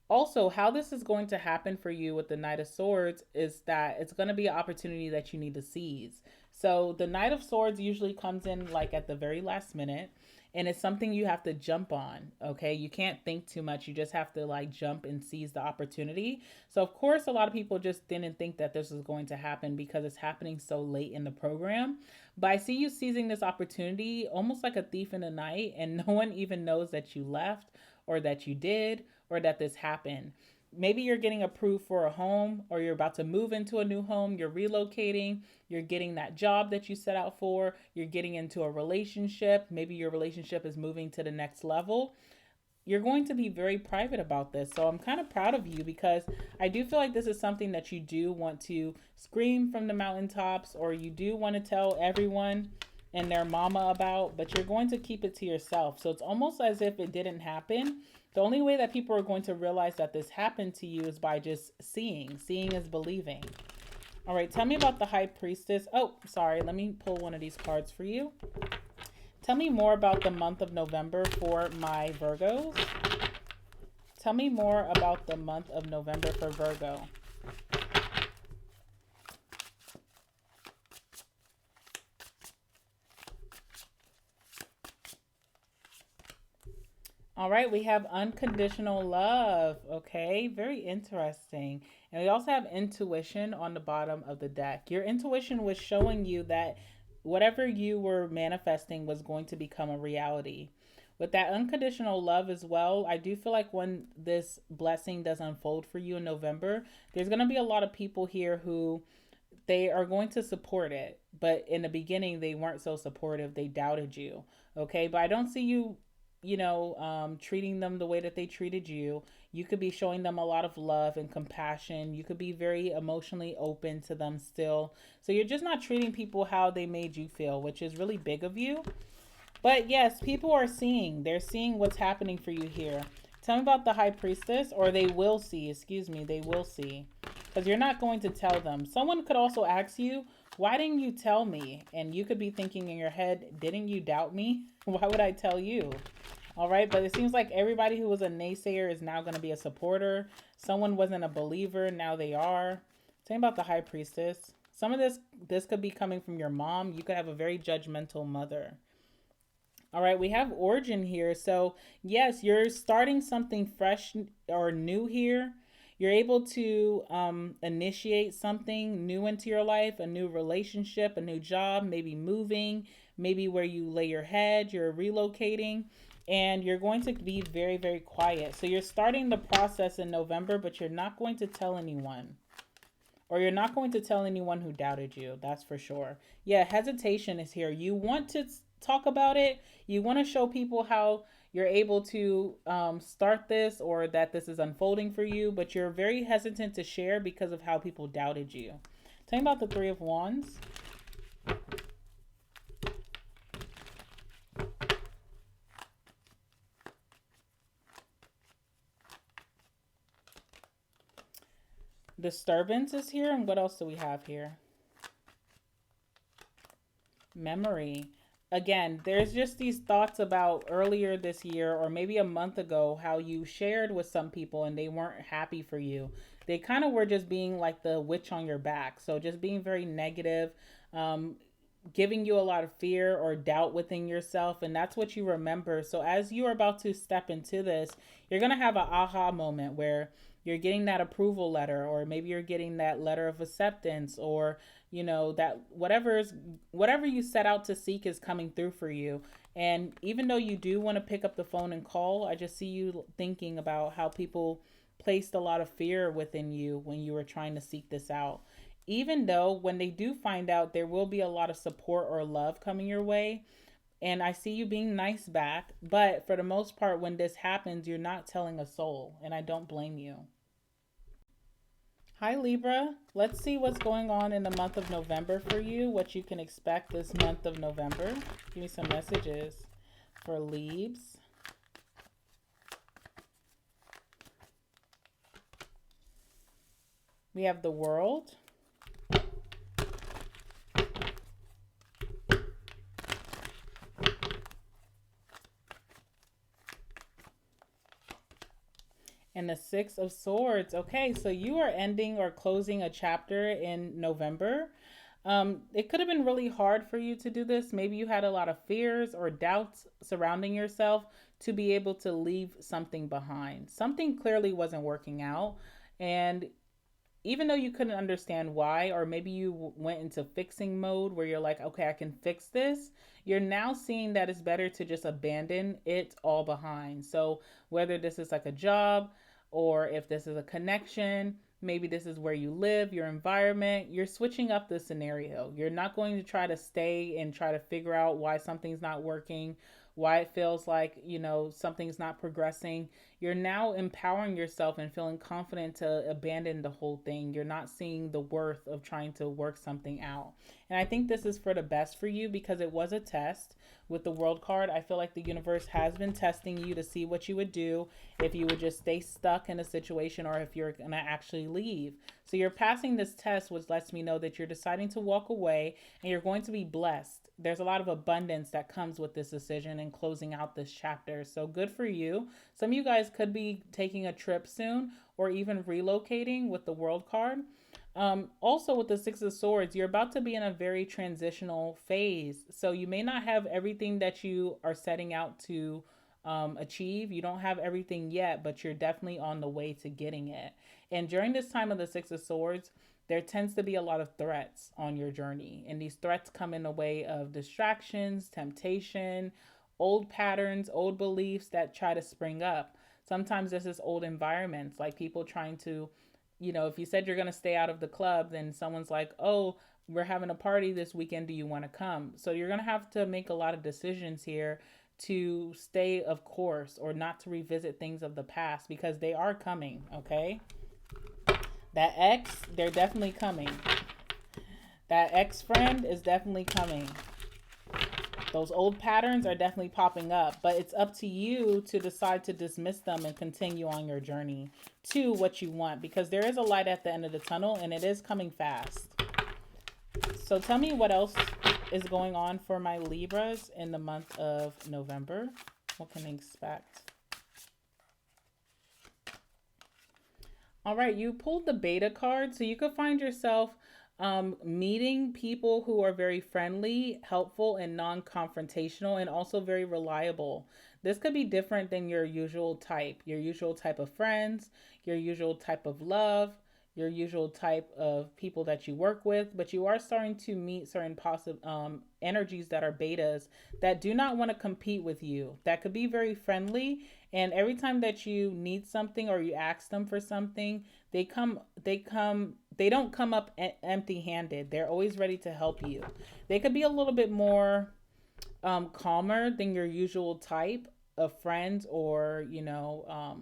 Speaker 1: Also, how this is going to happen for you with the Knight of Swords is that it's going to be an opportunity that you need to seize. So the Knight of Swords usually comes in like at the very last minute, and it's something you have to jump on. Okay. You can't think too much. You just have to like jump and seize the opportunity. So of course, a lot of people just didn't think that this was going to happen because it's happening so late in the program. But I see you seizing this opportunity almost like a thief in the night, and no one even knows that you left, or that you did, or that this happened. Maybe you're getting approved for a home, or you're about to move into a new home. You're relocating. You're getting that job that you set out for. You're getting into a relationship. Maybe your relationship is moving to the next level. You're going to be very private about this. So I'm kind of proud of you, because I do feel like this is something that you do want to scream from the mountaintops, or you do want to tell everyone and their mama about, but you're going to keep it to yourself. So it's almost as if it didn't happen. The only way that people are going to realize that this happened to you is by just seeing. Seeing is believing. All right, tell me about the High Priestess. Oh, sorry, let me pull one of these cards for you. Tell me more about the month of November for my Virgos. Tell me more about the month of November for Virgo. All right, we have unconditional love. Okay, very interesting. And we also have intuition on the bottom of the deck. Your intuition was showing you that whatever you were manifesting was going to become a reality. With that unconditional love as well, I do feel like when this blessing does unfold for you in November, there's going to be a lot of people here who they are going to support it. But in the beginning, they weren't so supportive. They doubted you. Okay. But I don't see you, treating them the way that they treated you. You could be showing them a lot of love and compassion. You could be very emotionally open to them still. So you're just not treating people how they made you feel, which is really big of you. But yes, people are seeing. They're seeing what's happening for you here. Tell me about the high priestess, or they will see, excuse me, they will see. Because you're not going to tell them. Someone could also ask you, why didn't you tell me? And you could be thinking in your head, didn't you doubt me? Why would I tell you? All right, but it seems like everybody who was a naysayer is now going to be a supporter. Someone wasn't a believer, now they are. Tell me about the high priestess. Some of this could be coming from your mom. You could have a very judgmental mother. All right, we have origin here. So, yes, you're starting something fresh or new here. You're able to initiate something new into your life, a new relationship, a new job, maybe moving, maybe where you lay your head, you're relocating, and you're going to be very, very quiet. So, you're starting the process in November, but you're not going to tell anyone. Or you're not going to tell anyone who doubted you. That's for sure. Yeah, hesitation is here. You want to talk about it. You want to show people how you're able to start this or that this is unfolding for you, but you're very hesitant to share because of how people doubted you. Tell me about the Three of Wands. Disturbance is here. And what else do we have here? Memory. Again, there's just these thoughts about earlier this year or maybe a month ago how you shared with some people and they weren't happy for you. They kind of were just being like the witch on your back. So just being very negative, giving you a lot of fear or doubt within yourself. And that's what you remember. So as you are about to step into this, you're going to have an aha moment where you're getting that approval letter, or maybe you're getting that letter of acceptance, or that whatever you set out to seek is coming through for you. And even though you do want to pick up the phone and call, I just see you thinking about how people placed a lot of fear within you when you were trying to seek this out. Even though when they do find out, there will be a lot of support or love coming your way. And I see you being nice back. But for the most part, when this happens, you're not telling a soul. And I don't blame you. Hi, Libra. Let's see what's going on in the month of November for you, what you can expect this month of November. Give me some messages for Libs. We have the World. And the Six of Swords. Okay, so you are ending or closing a chapter in November. It could have been really hard for you to do this. Maybe you had a lot of fears or doubts surrounding yourself to be able to leave something behind. Something clearly wasn't working out. And even though you couldn't understand why, or maybe you went into fixing mode where you're like, okay, I can fix this, you're now seeing that it's better to just abandon it all behind. So whether this is like a job, or if this is a connection, maybe this is where you live, your environment, you're switching up the scenario. You're not going to try to stay and try to figure out why something's not working, why it feels like, something's not progressing. You're now empowering yourself and feeling confident to abandon the whole thing. You're not seeing the worth of trying to work something out. And I think this is for the best for you because it was a test. With the World card, I feel like the universe has been testing you to see what you would do if you would just stay stuck in a situation or if you're going to actually leave. So you're passing this test, which lets me know that you're deciding to walk away and you're going to be blessed. There's a lot of abundance that comes with this decision and closing out this chapter. So good for you. Some of you guys could be taking a trip soon or even relocating with the World card. Also with the Six of Swords, you're about to be in a very transitional phase. So you may not have everything that you are setting out to achieve. You don't have everything yet, but you're definitely on the way to getting it. And during this time of the Six of Swords, there tends to be a lot of threats on your journey. And these threats come in the way of distractions, temptation, old patterns, old beliefs that try to spring up. Sometimes this is old environments, like people trying to you know, if you said you're going to stay out of the club, then someone's like, oh, we're having a party this weekend. Do you want to come? So you're going to have to make a lot of decisions here to stay of course or not to revisit things of the past because they are coming, okay? That ex, they're definitely coming. That ex-friend is definitely coming. Those old patterns are definitely popping up, but it's up to you to decide to dismiss them and continue on your journey to what you want, because there is a light at the end of the tunnel and it is coming fast. So tell me what else is going on for my Libras in the month of November. What can they expect? All right, you pulled the Beta card, so you could find yourself meeting people who are very friendly, helpful, and non-confrontational, and also very reliable. This could be different than your usual type of friends, your usual type of love, your usual type of people that you work with, but you are starting to meet certain possible energies that are betas that do not want to compete with you. That could be very friendly, and every time that you need something or you ask them for something, they don't come up empty-handed. They're always ready to help you. They could be a little bit more calmer than your usual type of friends or,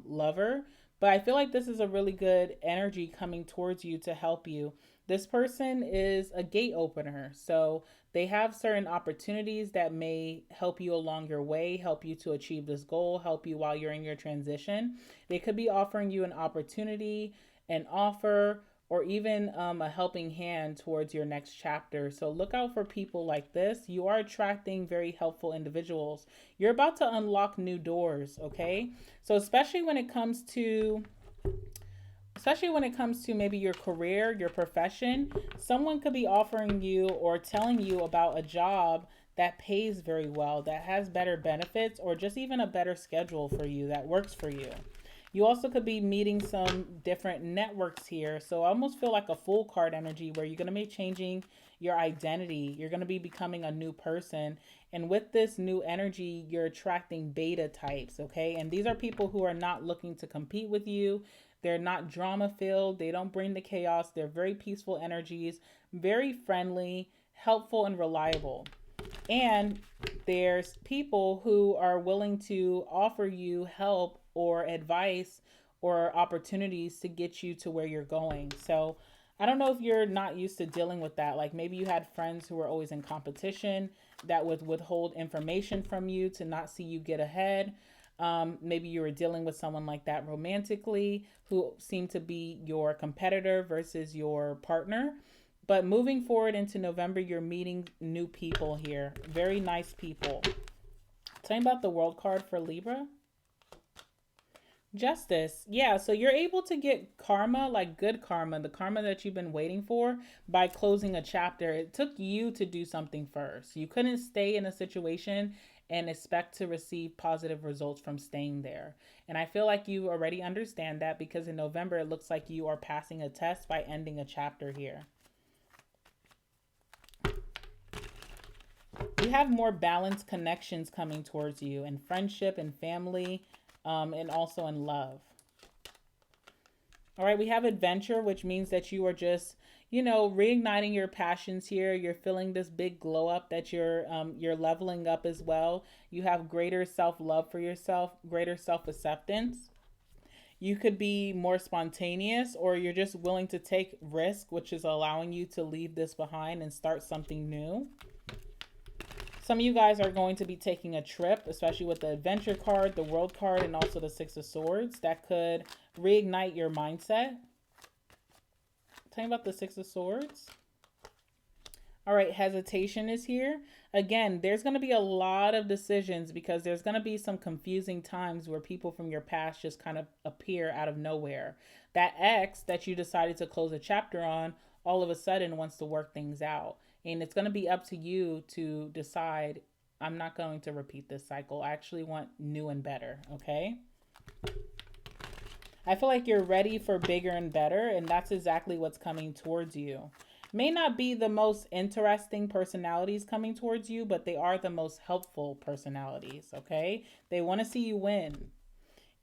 Speaker 1: lover. But I feel like this is a really good energy coming towards you to help you. This person is a gate opener. So they have certain opportunities that may help you along your way, help you to achieve this goal, help you while you're in your transition. They could be offering you an opportunity, an offer, or even a helping hand towards your next chapter. So look out for people like this. You are attracting very helpful individuals. You're about to unlock new doors, okay? So especially when it comes to maybe your career, your profession, someone could be offering you or telling you about a job that pays very well, that has better benefits, or just even a better schedule for you that works for you. You also could be meeting some different networks here. So I almost feel like a full card energy where you're going to be changing your identity. You're going to be becoming a new person. And with this new energy, you're attracting beta types, okay? And these are people who are not looking to compete with you. They're not drama filled. They don't bring the chaos. They're very peaceful energies, very friendly, helpful, and reliable. And there's people who are willing to offer you help or advice or opportunities to get you to where you're going. So I don't know if you're not used to dealing with that. Like maybe you had friends who were always in competition that would withhold information from you to not see you get ahead. Maybe you were dealing with someone like that romantically who seemed to be your competitor versus your partner. But moving forward into November, you're meeting new people here. Very nice people. Tell me about the World card for Libra. Justice. Yeah, so you're able to get karma, like good karma, the karma that you've been waiting for by closing a chapter. It took you to do something first. You couldn't stay in a situation and expect to receive positive results from staying there. And I feel like you already understand that because in November, it looks like you are passing a test by ending a chapter here. You have more balanced connections coming towards you in friendship and family, and also in love. All right, we have adventure, which means that you are just, reigniting your passions here. You're feeling this big glow up that you're leveling up as well. You have greater self-love for yourself, greater self-acceptance. You could be more spontaneous, or you're just willing to take risk, which is allowing you to leave this behind and start something new. Some of you guys are going to be taking a trip, especially with the adventure card, the world card, and also the Six of Swords. That could reignite your mindset. Tell me about the Six of Swords. All right, hesitation is here. Again, there's going to be a lot of decisions because there's going to be some confusing times where people from your past just kind of appear out of nowhere. That ex that you decided to close a chapter on all of a sudden wants to work things out. And it's going to be up to you to decide, I'm not going to repeat this cycle. I actually want new and better, okay? I feel like you're ready for bigger and better, and that's exactly what's coming towards you. May not be the most interesting personalities coming towards you, but they are the most helpful personalities, okay? They want to see you win.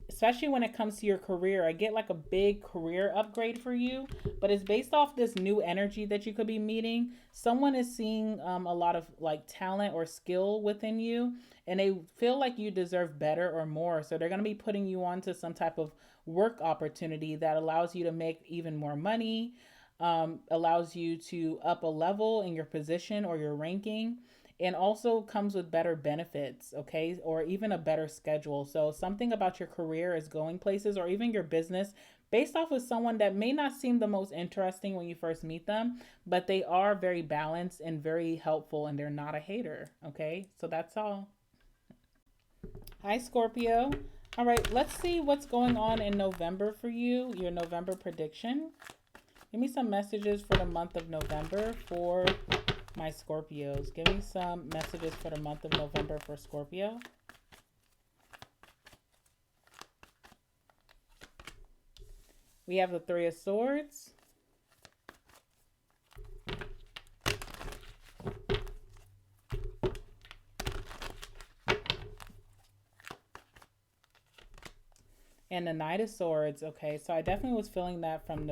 Speaker 1: especially when it comes to your career, I get like a big career upgrade for you, but it's based off this new energy that you could be meeting. Someone is seeing a lot of like talent or skill within you, and they feel like you deserve better or more. So they're going to be putting you onto some type of work opportunity that allows you to make even more money, allows you to up a level in your position or your ranking, and also comes with better benefits, okay, or even a better schedule. So something about your career is going places, or even your business, based off of someone that may not seem the most interesting when you first meet them, but they are very balanced and very helpful, and they're not a hater, okay? So that's all. Hi, Scorpio. All right, let's see what's going on in November for you, your November prediction. Give me some messages for the month of November for my Scorpios. Give me some messages for the month of November for Scorpio. We have the Three of Swords. And the Knight of Swords. Okay, so I definitely was feeling that from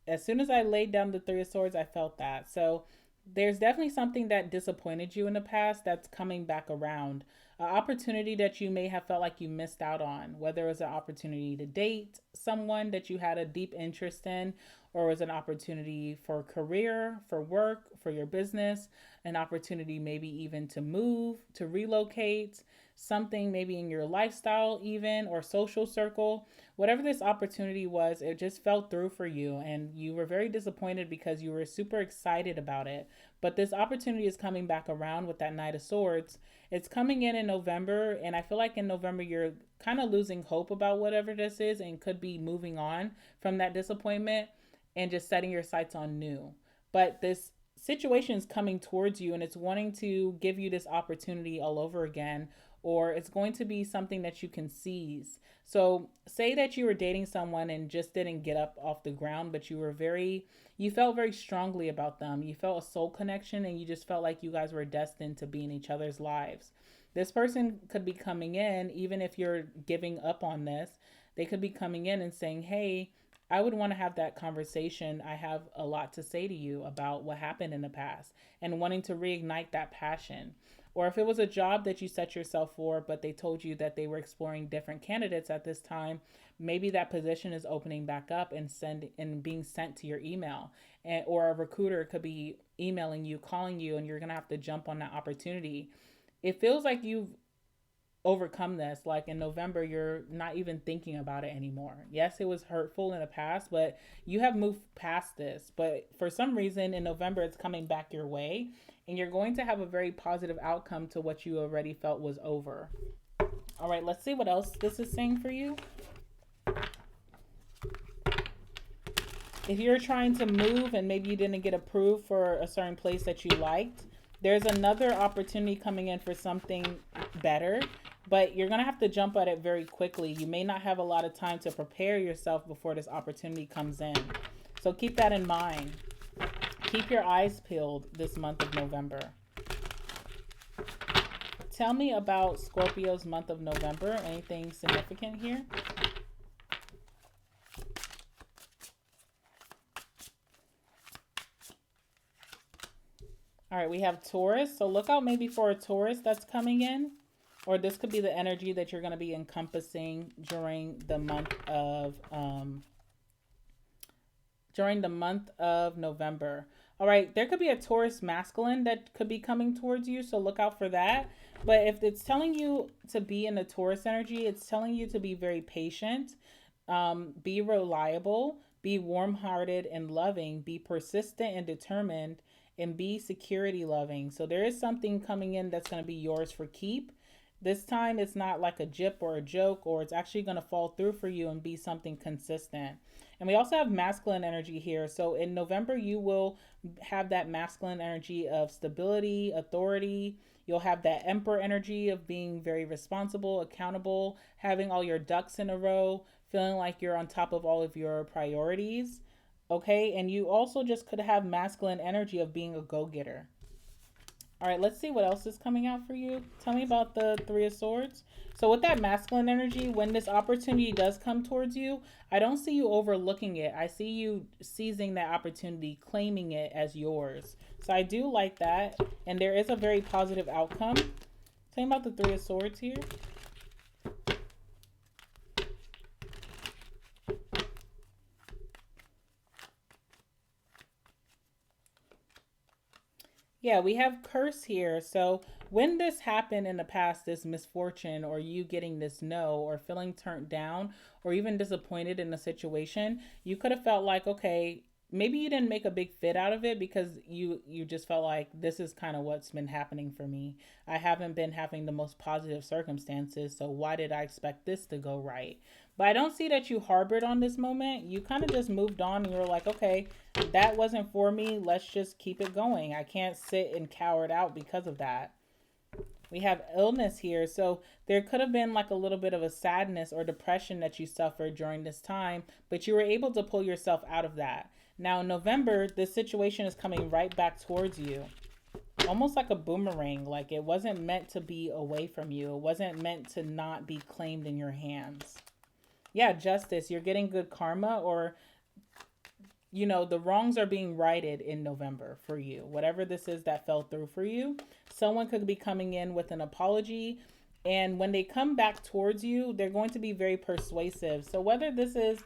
Speaker 1: as soon as I laid down the Three of Swords, I felt that. So there's definitely something that disappointed you in the past that's coming back around. An opportunity that you may have felt like you missed out on, whether it was an opportunity to date someone that you had a deep interest in, or it was an opportunity for career, for work, for your business, an opportunity maybe even to move, to relocate, something maybe in your lifestyle even, or social circle. Whatever this opportunity was, it just fell through for you, and you were very disappointed because you were super excited about it. But this opportunity is coming back around with that Knight of Swords. It's coming in November, and I feel like in November you're kind of losing hope about whatever this is, and could be moving on from that disappointment and just setting your sights on new. But this situation is coming towards you, and it's wanting to give you this opportunity all over again, or it's going to be something that you can seize. So say that you were dating someone and just didn't get up off the ground, but you felt very strongly about them. You felt a soul connection, and you just felt like you guys were destined to be in each other's lives. This person could be coming in, even if you're giving up on this, they could be coming in and saying, hey, I would want to have that conversation. I have a lot to say to you about what happened in the past, and wanting to reignite that passion. Or if it was a job that you set yourself for, but they told you that they were exploring different candidates at this time, maybe that position is opening back up and being sent to your email. Or a recruiter could be emailing you, calling you, and you're going to have to jump on that opportunity. It feels like you've overcome this. Like in November, you're not even thinking about it anymore. Yes, it was hurtful in the past, but you have moved past this. But for some reason in November, it's coming back your way, and you're going to have a very positive outcome to what you already felt was over. All right, let's see what else this is saying for you. If you're trying to move and maybe you didn't get approved for a certain place that you liked, there's another opportunity coming in for something better, but you're going to have to jump at it very quickly. You may not have a lot of time to prepare yourself before this opportunity comes in. So keep that in mind. Keep your eyes peeled this month of November. Tell me about Scorpio's month of November. Anything significant here? All right, we have Taurus. So look out maybe for a Taurus that's coming in, or this could be the energy that you're going to be encompassing during the month of November. All right, there could be a Taurus masculine that could be coming towards you, so look out for that. But if it's telling you to be in the Taurus energy, it's telling you to be very patient, be reliable, be warm-hearted and loving, be persistent and determined, and be security loving. So there is something coming in that's going to be yours for keep. This time it's not like a jip or a joke, or it's actually going to fall through for you and be something consistent. And we also have masculine energy here. So in November, you will have that masculine energy of stability, authority. You'll have that emperor energy of being very responsible, accountable, having all your ducks in a row, feeling like you're on top of all of your priorities. Okay, and you also just could have masculine energy of being a go-getter. All right, let's see what else is coming out for you. Tell me about the Three of Swords. So with that masculine energy, when this opportunity does come towards you, I don't see you overlooking it. I see you seizing that opportunity, claiming it as yours. So I do like that. And there is a very positive outcome. Tell me about the Three of Swords here. Yeah, we have curse here. So when this happened in the past, this misfortune or you getting this no or feeling turned down or even disappointed in a situation, you could have felt like, okay, maybe you didn't make a big fit out of it because you just felt like this is kind of what's been happening for me. I haven't been having the most positive circumstances, so why did I expect this to go right? But I don't see that you harbored on this moment. You kind of just moved on and you were like, okay, that wasn't for me. Let's just keep it going. I can't sit and cower it out because of that. We have illness here. So there could have been like a little bit of a sadness or depression that you suffered during this time, but you were able to pull yourself out of that. Now in November, this situation is coming right back towards you. Almost like a boomerang. Like it wasn't meant to be away from you. It wasn't meant to not be claimed in your hands. Yeah, justice. You're getting good karma, or you know, the wrongs are being righted in November for you. Whatever this is that fell through for you, someone could be coming in with an apology. And when they come back towards you, they're going to be very persuasive. So whether this is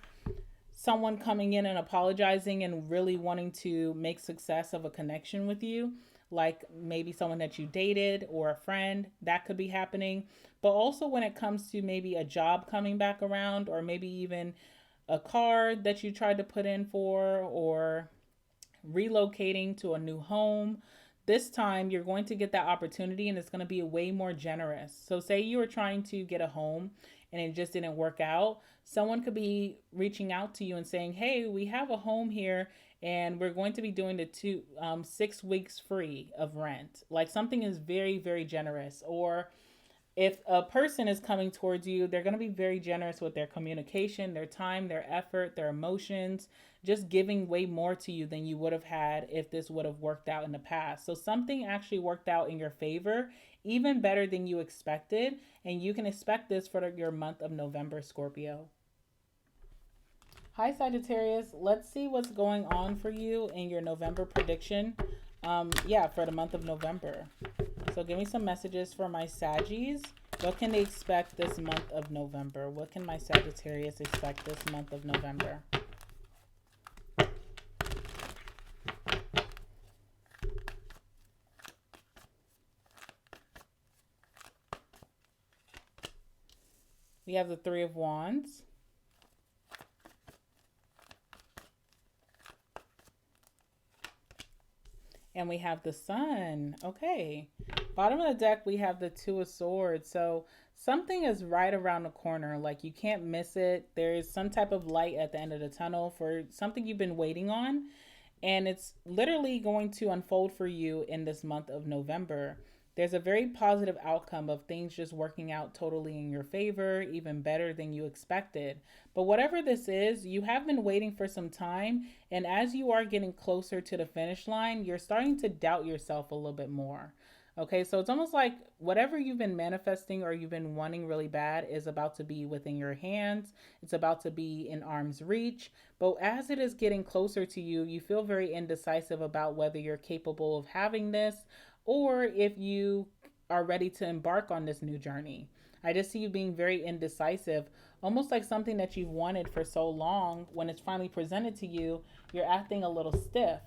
Speaker 1: someone coming in and apologizing and really wanting to make success of a connection with you, like maybe someone that you dated or a friend, that could be happening. But also when it comes to maybe a job coming back around, or maybe even a car that you tried to put in for, or relocating to a new home, this time you're going to get that opportunity and it's going to be way more generous. So say you were trying to get a home and it just didn't work out. Someone could be reaching out to you and saying, hey, we have a home here and we're going to be doing the 6 weeks free of rent. Like something is very, very generous. Or if a person is coming towards you, they're going to be very generous with their communication, their time, their effort, their emotions, just giving way more to you than you would have had if this would have worked out in the past. So something actually worked out in your favor, even better than you expected. And you can expect this for your month of November, Scorpio. Hi, Sagittarius. Let's see what's going on for you in your November prediction. For the month of November. So give me some messages for my Saggies. What can they expect this month of November? What can my Sagittarius expect this month of November? We have the Three of Wands. And we have the Sun. Okay. Bottom of the deck, we have the Two of Swords. So something is right around the corner. Like you can't miss it. There is some type of light at the end of the tunnel for something you've been waiting on. And it's literally going to unfold for you in this month of November. There's a very positive outcome of things just working out totally in your favor, even better than you expected. But whatever this is, you have been waiting for some time. And as you are getting closer to the finish line, you're starting to doubt yourself a little bit more. Okay, so it's almost like whatever you've been manifesting or you've been wanting really bad is about to be within your hands. It's about to be in arm's reach. But as it is getting closer to you, you feel very indecisive about whether you're capable of having this or if you are ready to embark on this new journey. I just see you being very indecisive, almost like something that you've wanted for so long. When it's finally presented to you, you're acting a little stiff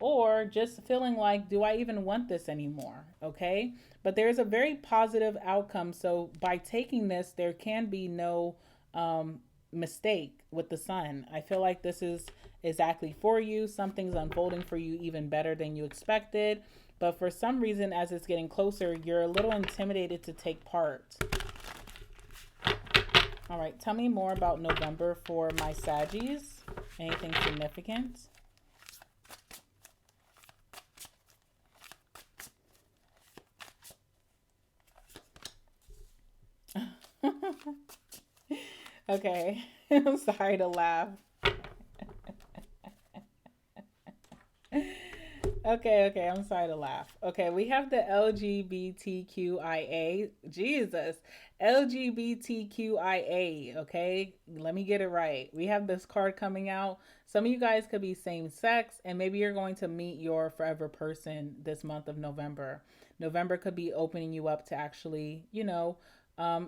Speaker 1: or just feeling like, do I even want this anymore? Okay. But there's a very positive outcome. So by taking this, there can be no mistake with the Sun. I feel like this is exactly for you. Something's unfolding for you even better than you expected. But for some reason, as it's getting closer, you're a little intimidated to take part. All right, tell me more about November for my Saggies. Anything significant? Okay, I'm sorry to laugh. Okay, I'm sorry to laugh. Okay, we have the LGBTQIA. Jesus. LGBTQIA. Okay, let me get it right. We have this card coming out. Some of you guys could be same sex, and maybe you're going to meet your forever person this month of November. November could be opening you up to actually,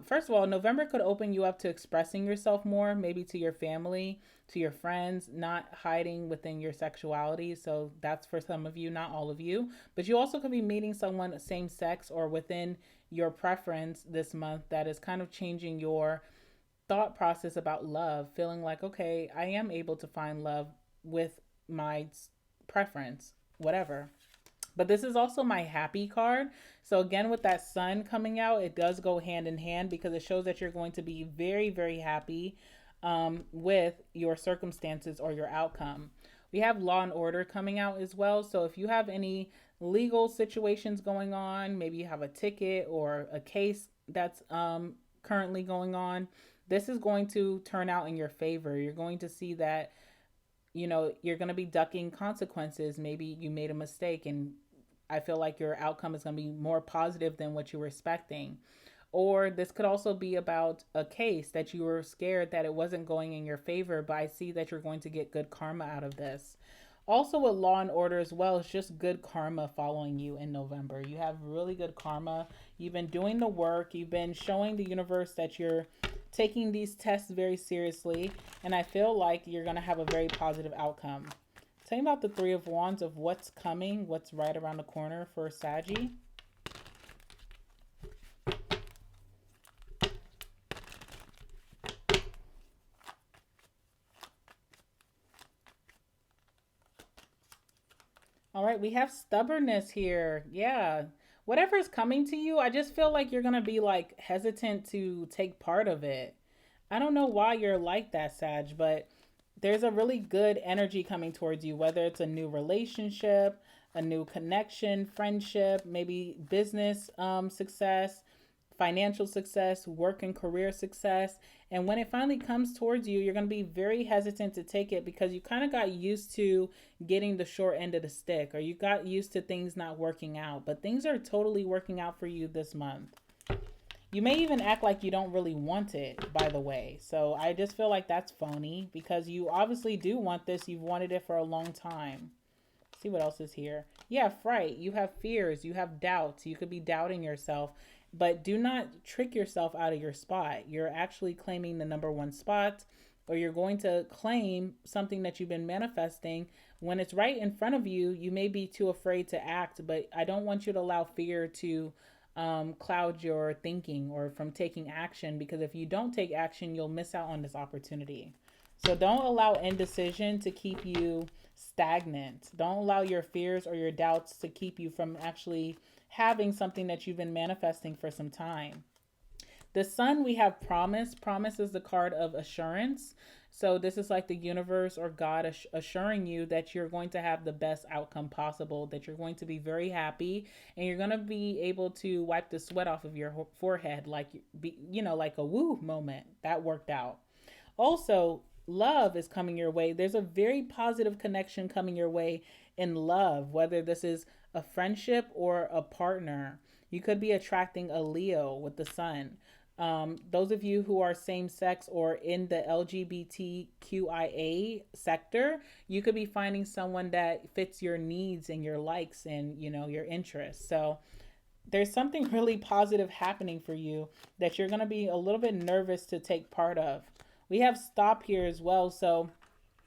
Speaker 1: first of all, November could open you up to expressing yourself more, maybe to your family, to your friends, not hiding within your sexuality. So that's for some of you, not all of you. But you also could be meeting someone same sex or within your preference this month that is kind of changing your thought process about love, feeling like, okay, I am able to find love with my preference, whatever. But this is also my happy card. So again, with that sun coming out, it does go hand in hand because it shows that you're going to be very, very happy with your circumstances or your outcome. We have law and order coming out as well. So if you have any legal situations going on, maybe you have a ticket or a case that's currently going on, this is going to turn out in your favor. You're going to see that you're going to be ducking consequences. Maybe you made a mistake, and I feel like your outcome is going to be more positive than what you were expecting. Or this could also be about a case that you were scared that it wasn't going in your favor, but I see that you're going to get good karma out of this. Also, with law and order as well, it's just good karma following you in November. You have really good karma. You've been doing the work, you've been showing the universe that you're taking these tests very seriously, and I feel like you're going to have a very positive outcome. Tell me about the Three of Wands of what's coming, what's right around the corner for Saggy. All right, we have stubbornness here. Yeah. Whatever is coming to you, I just feel like you're going to be like hesitant to take part of it. I don't know why you're like that, Sag, but there's a really good energy coming towards you, whether it's a new relationship, a new connection, friendship, maybe business success, financial success, work and career success. And when it finally comes towards you, you're going to be very hesitant to take it because you kind of got used to getting the short end of the stick, or you got used to things not working out. But things are totally working out for you this month. You may even act like you don't really want it, by the way. So I just feel like that's phony because you obviously do want this. You've wanted it for a long time. Let's see what else is here. Yeah, fright. You have fears. You have doubts. You could be doubting yourself. But do not trick yourself out of your spot. You're actually claiming the number one spot, or you're going to claim something that you've been manifesting. When it's right in front of you, you may be too afraid to act, but I don't want you to allow fear to cloud your thinking or from taking action, because if you don't take action, you'll miss out on this opportunity. So don't allow indecision to keep you stagnant. Don't allow your fears or your doubts to keep you from actually having something that you've been manifesting for some time. The sun, we have promise. Promise is the card of assurance. So this is like the universe or God assuring you that you're going to have the best outcome possible, that you're going to be very happy, and you're going to be able to wipe the sweat off of your forehead, like like a woo moment. That worked out. Also, love is coming your way. There's a very positive connection coming your way in love, whether this is a friendship or a partner. You could be attracting a Leo with the sun. Those of you who are same sex or in the LGBTQIA sector, you could be finding someone that fits your needs and your likes and your interests. So there's something really positive happening for you that you're going to be a little bit nervous to take part of. We have stop here as well. So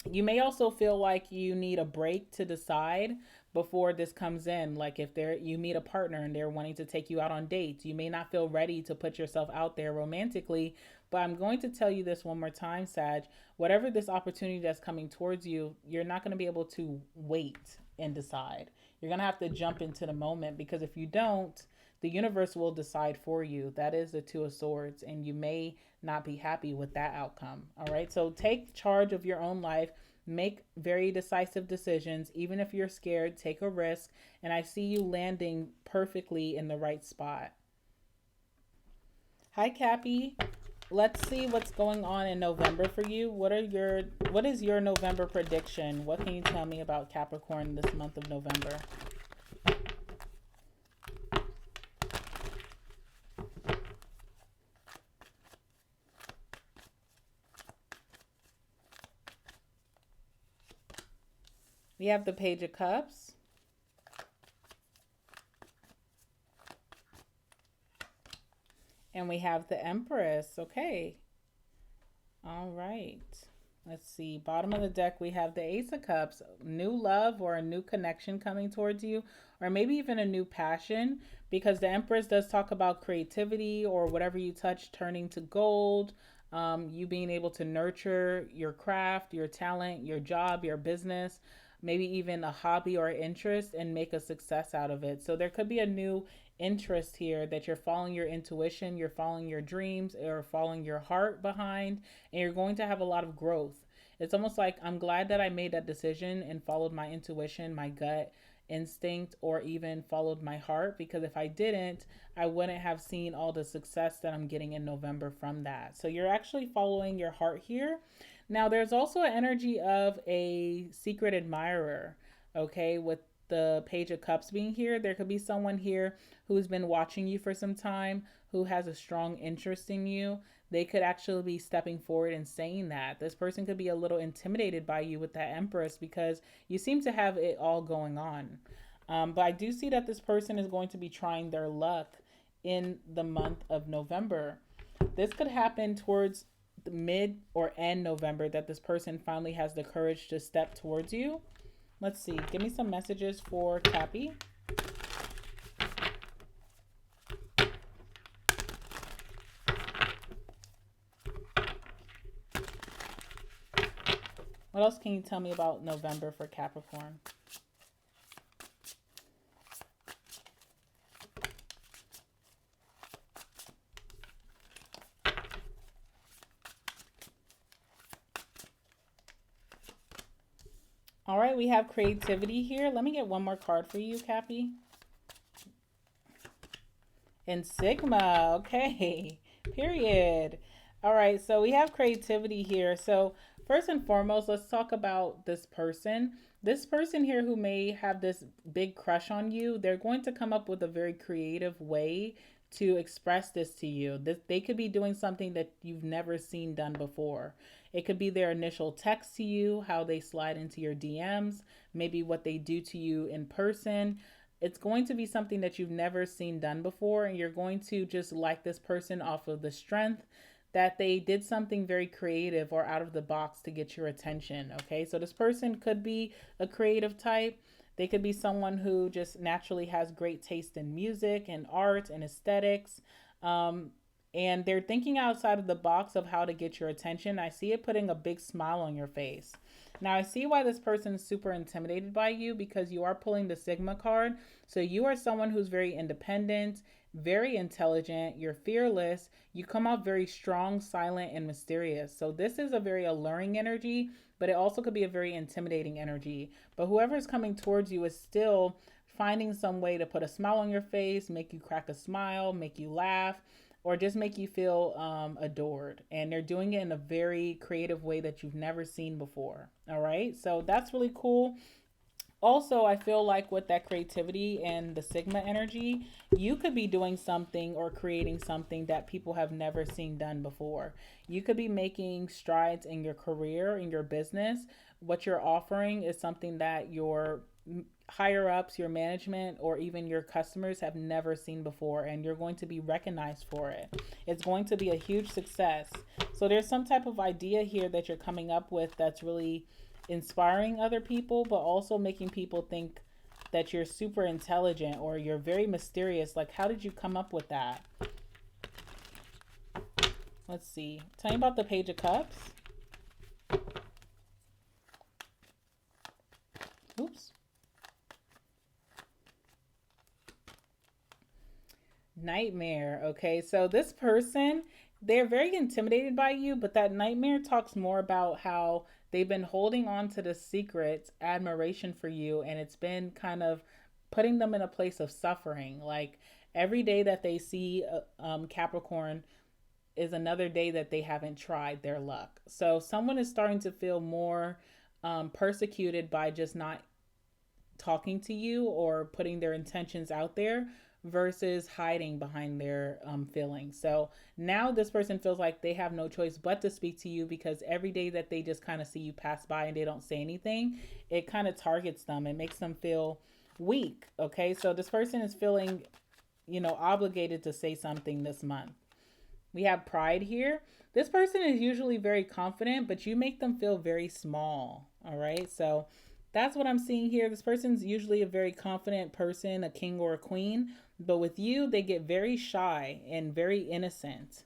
Speaker 1: you may also feel like you need a break to decide before this comes in. Like if you meet a partner and they're wanting to take you out on dates, you may not feel ready to put yourself out there romantically. But I'm going to tell you this one more time, Sag. Whatever this opportunity that's coming towards you, you're not going to be able to wait and decide. You're going to have to jump into the moment, because if you don't, the universe will decide for you. That is the Two of Swords, and you may not be happy with that outcome. All right. So take charge of your own life. Make very decisive decisions. Even if you're scared, take a risk. And I see you landing perfectly in the right spot. Hi, Cappy. let's see what's going on in November for you. What is your November prediction? What can you tell me about Capricorn this month of November? We have the Page of Cups. And we have the Empress. Okay. All right. Let's see. Bottom of the deck, we have the Ace of Cups. New love or a new connection coming towards you, or maybe even a new passion, because the Empress does talk about creativity or whatever you touch turning to gold. You being able to nurture your craft, your talent, your job, your business, maybe even a hobby or interest, and make a success out of it. So there could be a new interest here that you're following your intuition, you're following your dreams, or following your heart behind, and you're going to have a lot of growth. It's almost like, I'm glad that I made that decision and followed my intuition, my gut instinct, or even followed my heart, because if I didn't, I wouldn't have seen all the success that I'm getting in November from that. So you're actually following your heart here. Now, there's also an energy of a secret admirer, okay, with the Page of Cups being here. There could be someone here who's been watching you for some time, who has a strong interest in you. They could actually be stepping forward and saying that. This person could be a little intimidated by you with that Empress, because you seem to have it all going on. But I do see that this person is going to be trying their luck in the month of November. This could happen towards the mid or end November, that this person finally has the courage to step towards you. Let's see. Give me some messages for Cappy. What else can you tell me about November for Capricorn? All right, we have creativity here. Let me get one more card for you, Cappy. And Sigma, okay, period. All right, so we have creativity here. So first and foremost, let's talk about this person. This person here who may have this big crush on you, they're going to come up with a very creative way to express this to you. They could be doing something that you've never seen done before. It could be their initial text to you, how they slide into your DMs, maybe what they do to you in person. It's going to be something that you've never seen done before, and you're going to just like this person off of the strength that they did something very creative or out of the box to get your attention. Okay, so this person could be a creative type. They could be someone who just naturally has great taste in music and art and aesthetics. And they're thinking outside of the box of how to get your attention. I see it putting a big smile on your face. Now, I see why this person is super intimidated by you, because you are pulling the Sigma card. So you are someone who's very independent, very intelligent, you're fearless, you come out very strong, silent, and mysterious. So this is a very alluring energy, but it also could be a very intimidating energy. But whoever's coming towards you is still finding some way to put a smile on your face, make you crack a smile, make you laugh, or just make you feel adored. And they're doing it in a very creative way that you've never seen before. All right, so that's really cool. Also, I feel like with that creativity and the Sigma energy, you could be doing something or creating something that people have never seen done before. You could be making strides in your career, in your business. What you're offering is something that your higher ups, your management, or even your customers have never seen before, and you're going to be recognized for it. It's going to be a huge success. So there's some type of idea here that you're coming up with that's really inspiring other people, but also making people think that you're super intelligent or you're very mysterious. Like, how did you come up with that? Let's see. Tell me about the Page of Cups. Oops. Nightmare. Okay, so this person, they're very intimidated by you, but that nightmare talks more about how they've been holding on to the secret admiration for you, and it's been kind of putting them in a place of suffering. Like, every day that they see Capricorn is another day that they haven't tried their luck. So someone is starting to feel more persecuted by just not talking to you or putting their intentions out there versus hiding behind their feelings. So now this person feels like they have no choice but to speak to you, because every day that they just kind of see you pass by and they don't say anything, it kind of targets them. It makes them feel weak. Okay, so this person is feeling, obligated to say something this month. We have pride here. This person is usually very confident, but you make them feel very small. All right, so that's what I'm seeing here. This person's usually a very confident person, a king or a queen, but with you, they get very shy and very innocent.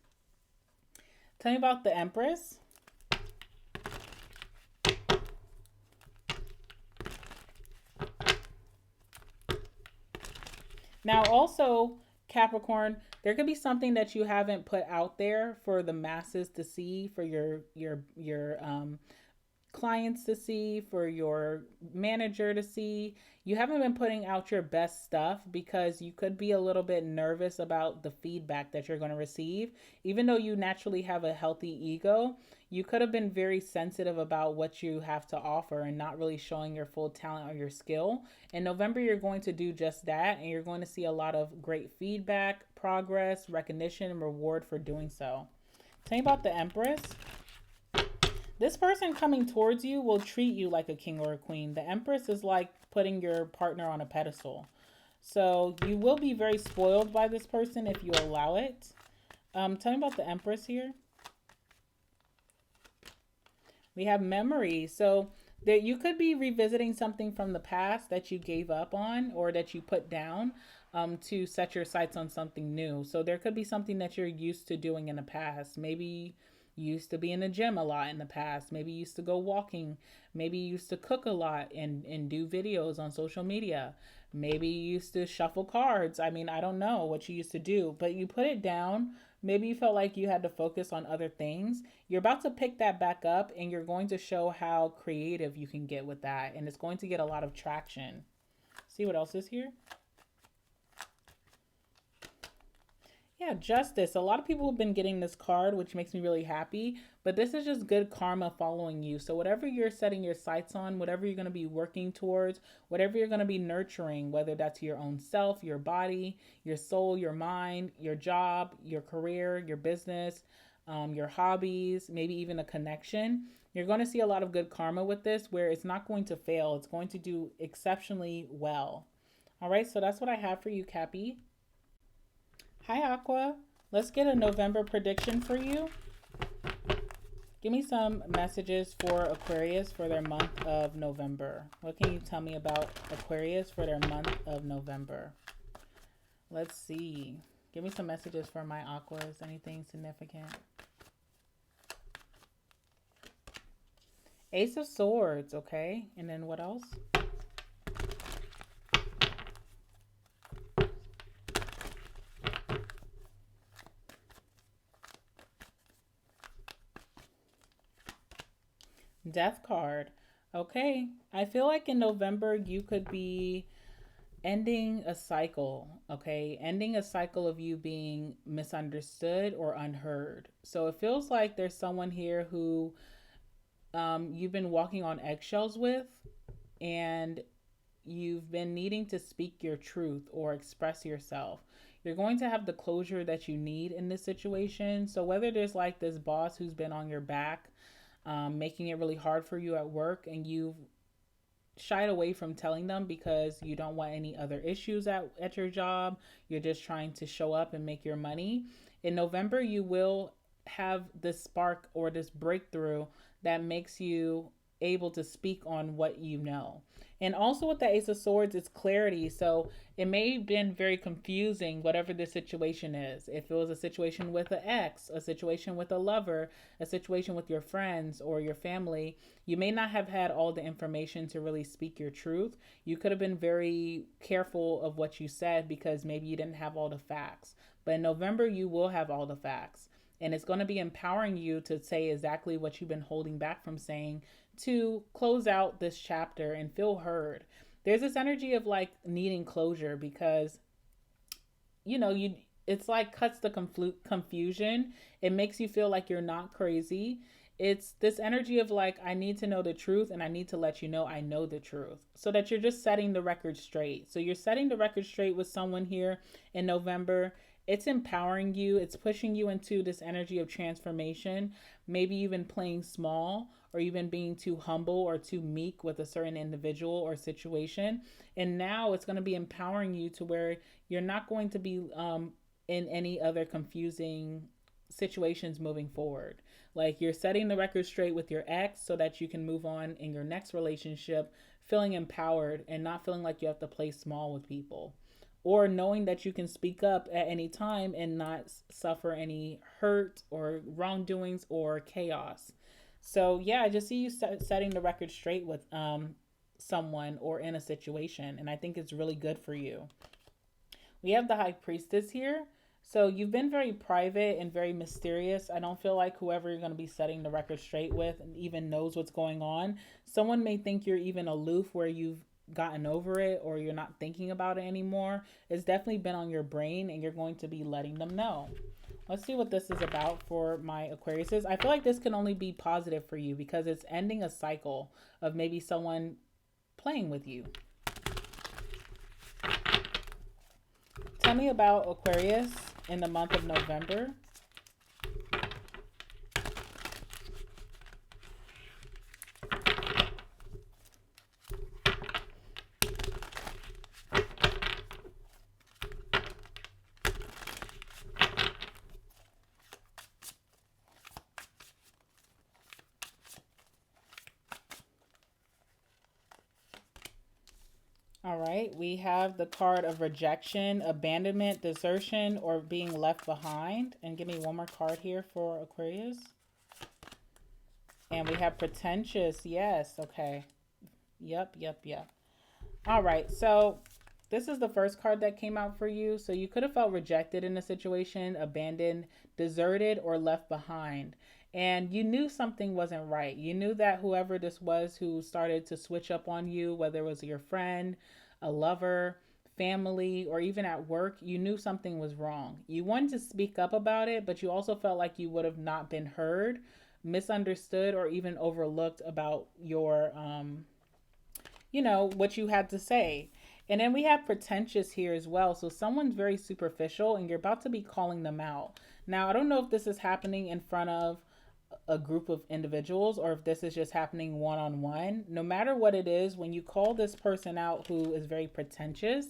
Speaker 1: Tell me about the Empress. Now, also, Capricorn, there could be something that you haven't put out there for the masses to see, for your clients to see, for your manager to see. You haven't been putting out your best stuff because you could be a little bit nervous about the feedback that you're going to receive. Even though you naturally have a healthy ego, you could have been very sensitive about what you have to offer and not really showing your full talent or your skill. In November, you're going to do just that, and you're going to see a lot of great feedback, progress, recognition, and reward for doing so. Tell me about the Empress. This person coming towards you will treat you like a king or a queen. The Empress is like putting your partner on a pedestal. So you will be very spoiled by this person if you allow it. Tell me about the Empress here. We have memory. So that you could be revisiting something from the past that you gave up on or that you put down to set your sights on something new. So there could be something that you're used to doing in the past. Maybe you used to be in the gym a lot in the past. Maybe you used to go walking. Maybe you used to cook a lot and do videos on social media. Maybe you used to shuffle cards. I mean, I don't know what you used to do, but you put it down. Maybe you felt like you had to focus on other things. You're about to pick that back up, and you're going to show how creative you can get with that. And it's going to get a lot of traction. See what else is here? Yeah, justice. A lot of people have been getting this card, which makes me really happy. But this is just good karma following you. So whatever you're setting your sights on, whatever you're going to be working towards, whatever you're going to be nurturing, whether that's your own self, your body, your soul, your mind, your job, your career, your business, your hobbies, maybe even a connection, you're going to see a lot of good karma with this, where it's not going to fail. It's going to do exceptionally well. All right, so that's what I have for you, Cappy. Hi, Aqua. Let's get a November prediction for you. Give me some messages for Aquarius for their month of November. What can you tell me about Aquarius for their month of November? Let's see. Give me some messages for my Aquas. Anything significant? Ace of Swords, okay. And then what else? Death card. Okay. I feel like in November you could be ending a cycle, okay? Ending a cycle of you being misunderstood or unheard. So it feels like there's someone here who you've been walking on eggshells with, and you've been needing to speak your truth or express yourself. You're going to have the closure that you need in this situation. So whether there's like this boss who's been on your back, making it really hard for you at work, and you've shied away from telling them because you don't want any other issues at your job. You're just trying to show up and make your money. In November, you will have this spark or this breakthrough that makes you able to speak on what you know. And also with the Ace of Swords, it's clarity. So it may have been very confusing, whatever the situation is. If it was a situation with an ex, a situation with a lover, a situation with your friends or your family, you may not have had all the information to really speak your truth. You could have been very careful of what you said because maybe you didn't have all the facts. But in November, you will have all the facts. And it's going to be empowering you to say exactly what you've been holding back from saying, to close out this chapter and feel heard. There's this energy of like needing closure because, it's like cuts the confusion. It makes you feel like you're not crazy. It's this energy of like, I need to know the truth and I need to let you know I know the truth, so that you're just setting the record straight. So you're setting the record straight with someone here in November. It's empowering you. It's pushing you into this energy of transformation, maybe even playing small or even being too humble or too meek with a certain individual or situation. And now it's going to be empowering you to where you're not going to be in any other confusing situations moving forward. Like, you're setting the record straight with your ex so that you can move on in your next relationship feeling empowered and not feeling like you have to play small with people, or knowing that you can speak up at any time and not suffer any hurt or wrongdoings or chaos. So yeah, I just see you setting the record straight with someone or in a situation, and I think it's really good for you. We have the High Priestess here. So you've been very private and very mysterious. I don't feel like whoever you're going to be setting the record straight with even knows what's going on. Someone may think you're even aloof, where you've gotten over it or you're not thinking about it anymore. It's definitely been on your brain and you're going to be letting them know. Let's see what this is about for my Aquariuses. I feel like this can only be positive for you because it's ending a cycle of maybe someone playing with you. Tell me about Aquarius in the month of November. All right, we have the card of rejection, abandonment, desertion, or being left behind. And give me one more card here for Aquarius. And we have pretentious. Yes, okay. Yep. All right, so this is the first card that came out for you. So you could have felt rejected in a situation, abandoned, deserted, or left behind. And you knew something wasn't right. You knew that whoever this was who started to switch up on you, whether it was your friend, a lover, family, or even at work, you knew something was wrong. You wanted to speak up about it, but you also felt like you would have not been heard, misunderstood, or even overlooked about your, what you had to say. And then we have pretentious here as well. So someone's very superficial and you're about to be calling them out. Now, I don't know if this is happening in front of a group of individuals or if this is just happening one-on-one. No matter what it is, when you call this person out who is very pretentious,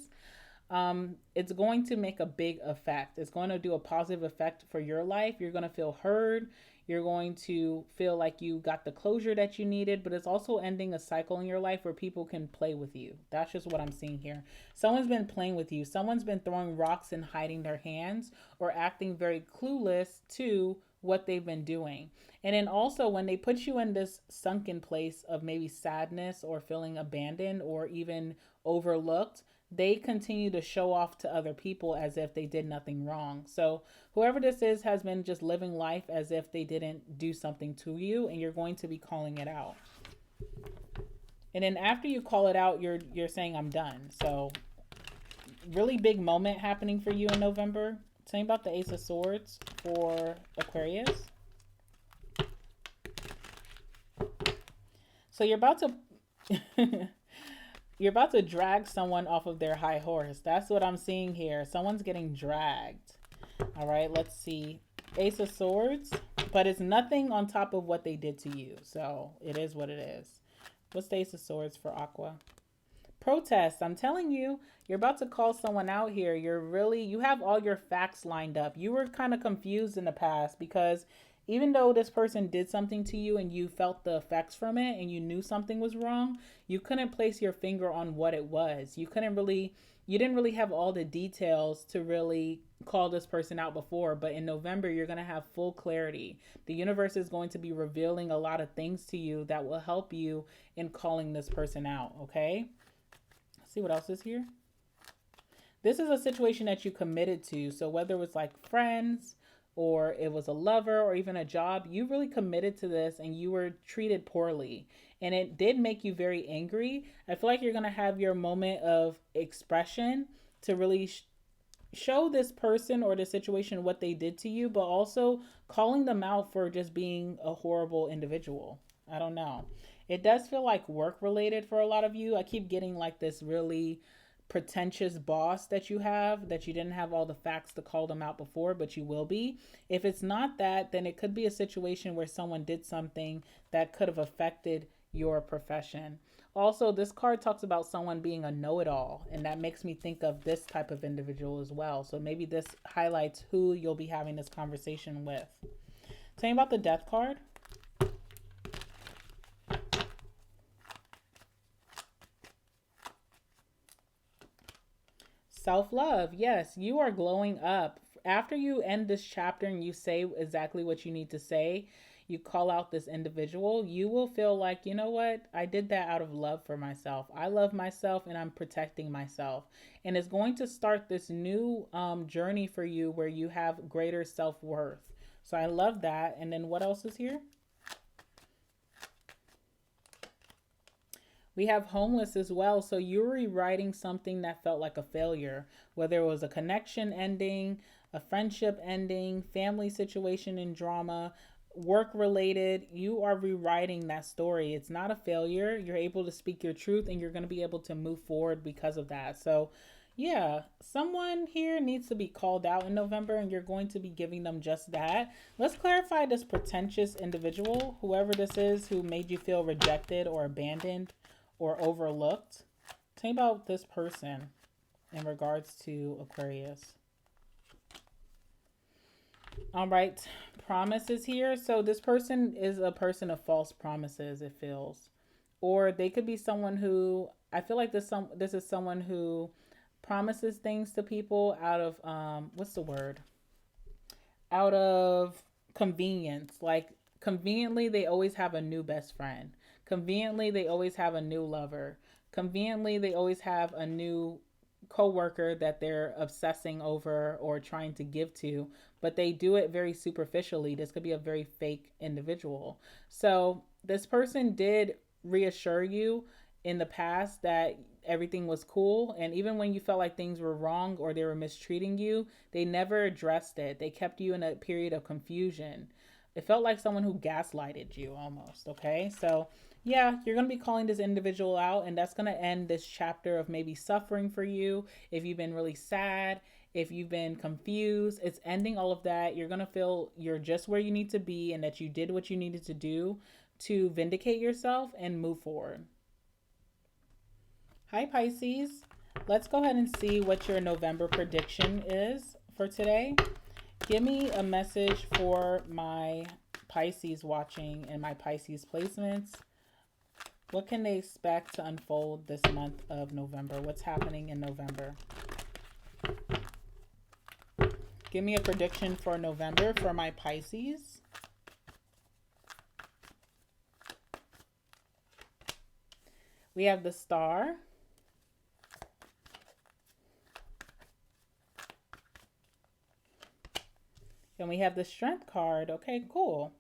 Speaker 1: it's going to make a big effect. It's going to do a positive effect for your life. You're going to feel heard. You're going to feel like you got the closure that you needed, but it's also ending a cycle in your life where people can play with you. That's just what I'm seeing here. Someone's been playing with you. Someone's been throwing rocks and hiding their hands or acting very clueless to what they've been doing. And then also when they put you in this sunken place of maybe sadness or feeling abandoned or even overlooked, they continue to show off to other people as if they did nothing wrong. So whoever this is has been just living life as if they didn't do something to you, and you're going to be calling it out. And then after you call it out, you're saying I'm done. So really big moment happening for you in November. Tell me about the Ace of Swords for Aquarius. So you're about to drag someone off of their high horse. That's what I'm seeing here. Someone's getting dragged. All right, let's see. Ace of Swords, but it's nothing on top of what they did to you. So it is what it is. What's the Ace of Swords for Aqua? Protest. I'm telling you, you're about to call someone out here. You have all your facts lined up. You were kind of confused in the past because even though this person did something to you and you felt the effects from it and you knew something was wrong, you couldn't place your finger on what it was. You didn't really have all the details to really call this person out before. But in November, you're going to have full clarity. The universe is going to be revealing a lot of things to you that will help you in calling this person out. Okay. Let's see what else is here. This is a situation that you committed to. So whether it was like friends, or it was a lover or even a job, you really committed to this and you were treated poorly. And it did make you very angry. I feel like you're going to have your moment of expression to really show this person or the situation what they did to you, but also calling them out for just being a horrible individual. I don't know. It does feel like work related for a lot of you. I keep getting like this really pretentious boss that you have, that you didn't have all the facts to call them out before, but you will be. If it's not that, then it could be a situation where someone did something that could have affected your profession. Also, this card talks about someone being a know-it-all, and that makes me think of this type of individual as well. So maybe this highlights who you'll be having this conversation with. Tell me about the Death card. Self-love. Yes, you are glowing up. After you end this chapter and you say exactly what you need to say, you call out this individual, you will feel like, you know what? I did that out of love for myself. I love myself and I'm protecting myself. And it's going to start this new journey for you where you have greater self-worth. So I love that. And then what else is here? We have homeless as well. So you're rewriting something that felt like a failure, whether it was a connection ending, a friendship ending, family situation and drama, work related. You are rewriting that story. It's not a failure. You're able to speak your truth and you're going to be able to move forward because of that. So yeah, someone here needs to be called out in November and you're going to be giving them just that. Let's clarify this pretentious individual, whoever this is who made you feel rejected or abandoned or overlooked. Tell me about this person in regards to Aquarius. All right, promises here. So this person is a person of false promises, it feels. Or they could be someone who, I feel like this is someone who promises things to people out of what's the word? Out of convenience. Like conveniently they always have a new best friend. Conveniently they always have a new lover. Conveniently they always have a new coworker that they're obsessing over or trying to give to, but they do it very superficially. This could be a very fake individual. So this person did reassure you in the past that everything was cool, and even when you felt like things were wrong or they were mistreating you, they never addressed it. They kept you in a period of confusion. It felt like someone who gaslighted you almost. Okay, so yeah, you're going to be calling this individual out, and that's going to end this chapter of maybe suffering for you. If you've been really sad, if you've been confused, it's ending all of that. You're going to feel you're just where you need to be and that you did what you needed to do to vindicate yourself and move forward. Hi, Pisces. Let's go ahead and see what your November prediction is for today. Give me a message for my Pisces watching and my Pisces placements. What can they expect to unfold this month of November? What's happening in November? Give me a prediction for November for my Pisces. We have the Star. And we have the Strength card. Okay, cool.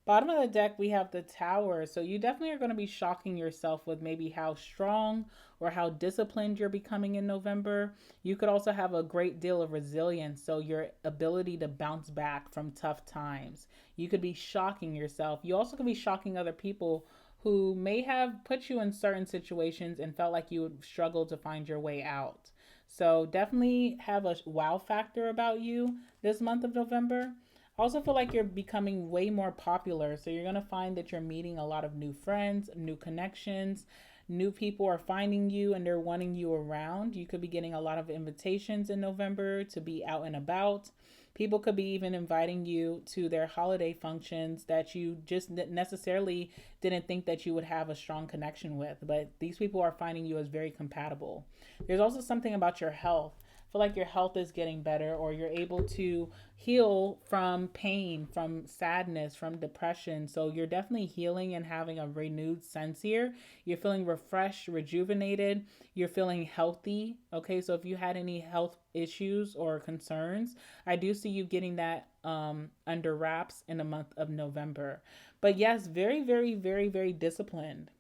Speaker 1: Bottom of the deck, we have the Tower. So you definitely are going to be shocking yourself with maybe how strong or how disciplined you're becoming in November. You could also have a great deal of resilience. So your ability to bounce back from tough times. You could be shocking yourself. You also could be shocking other people who may have put you in certain situations and felt like you would struggle to find your way out. So definitely have a wow factor about you this month of November. I also feel like you're becoming way more popular. So you're going to find that you're meeting a lot of new friends, new connections. New people are finding you and they're wanting you around. You could be getting a lot of invitations in November to be out and about. People could be even inviting you to their holiday functions that you just necessarily didn't think that you would have a strong connection with. But these people are finding you as very compatible. There's also something about your health. I feel like your health is getting better, or you're able to heal from pain, from sadness, from depression. So you're definitely healing and having a renewed sense here. You're feeling refreshed, rejuvenated. You're feeling healthy. Okay, so if you had any health issues or concerns, I do see you getting that under wraps in the month of November. But yes, very, very, very, very disciplined.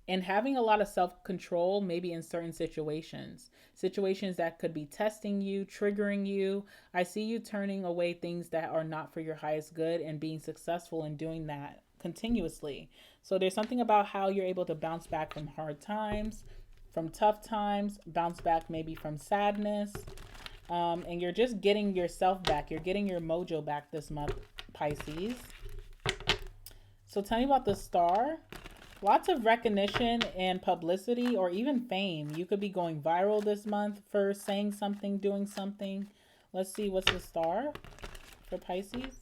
Speaker 1: and having a lot of self-control, maybe in certain situations that could be testing you, triggering you. I see you turning away things that are not for your highest good and being successful in doing that continuously. So there's something about how you're able to bounce back from hard times, from tough times, bounce back maybe from sadness, and you're just getting yourself back. You're getting your mojo back this month, Pisces. So tell me about the star. Lots of recognition and publicity, or even fame. You could be going viral this month for saying something, doing something. Let's see, what's the star for Pisces?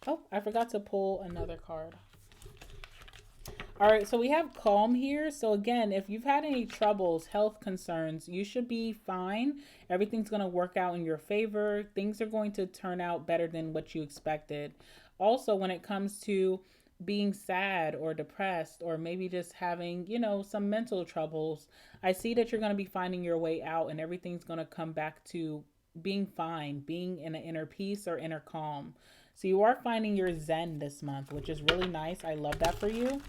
Speaker 1: Oh, I forgot to pull another card. All right, so we have calm here. So again, if you've had any troubles, health concerns, you should be fine. Everything's going to work out in your favor. Things are going to turn out better than what you expected. Also, when it comes to being sad or depressed, or maybe just having, some mental troubles, I see that you're going to be finding your way out, and everything's going to come back to being fine, being in an inner peace or inner calm. So you are finding your zen this month, which is really nice. I love that for you.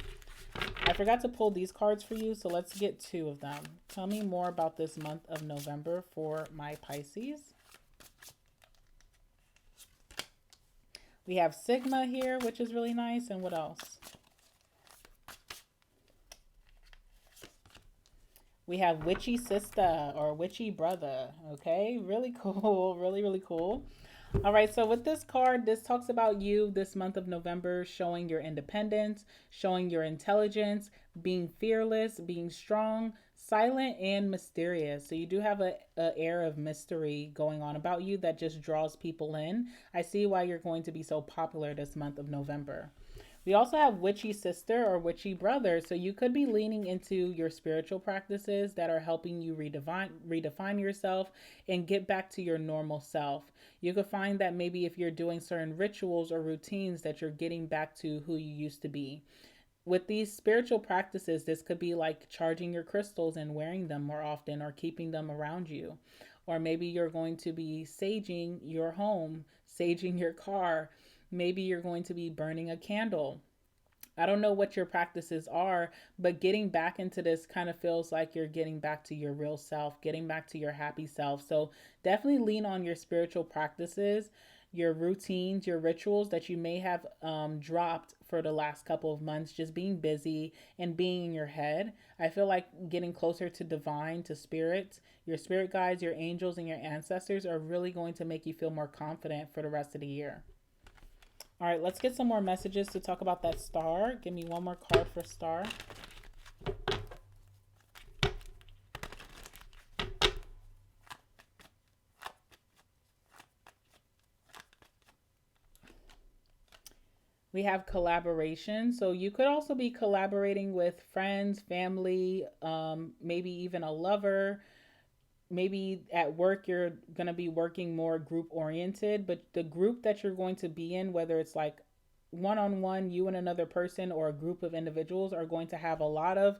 Speaker 1: I forgot to pull these cards for you, so let's get two of them. Tell me more about this month of November for my Pisces. We have Sigma here, which is really nice. And what else? We have Witchy Sister or Witchy Brother. Okay, really cool. Really, really cool. All right, so with this card, this talks about you this month of November, showing your independence, showing your intelligence, being fearless, being strong, silent, and mysterious. So you do have a air of mystery going on about you that just draws people in. I see why you're going to be so popular this month of November. We also have Witchy Sister or Witchy Brother. So you could be leaning into your spiritual practices that are helping you redefine yourself and get back to your normal self. You could find that maybe if you're doing certain rituals or routines that you're getting back to who you used to be. With these spiritual practices, this could be like charging your crystals and wearing them more often, or keeping them around you. Or maybe you're going to be saging your home, saging your car. Maybe you're going to be burning a candle. I don't know what your practices are, but getting back into this kind of feels like you're getting back to your real self, getting back to your happy self. So definitely lean on your spiritual practices, your routines, your rituals that you may have dropped for the last couple of months, just being busy and being in your head. I feel like getting closer to divine, to spirit, your spirit guides, your angels, and your ancestors are really going to make you feel more confident for the rest of the year. All right, let's get some more messages to talk about that star. Give me one more card for star. We have collaboration. So you could also be collaborating with friends, family, maybe even a lover. Maybe at work you're going to be working more group oriented, but the group that you're going to be in, whether it's like one-on-one, you and another person, or a group of individuals, are going to have a lot of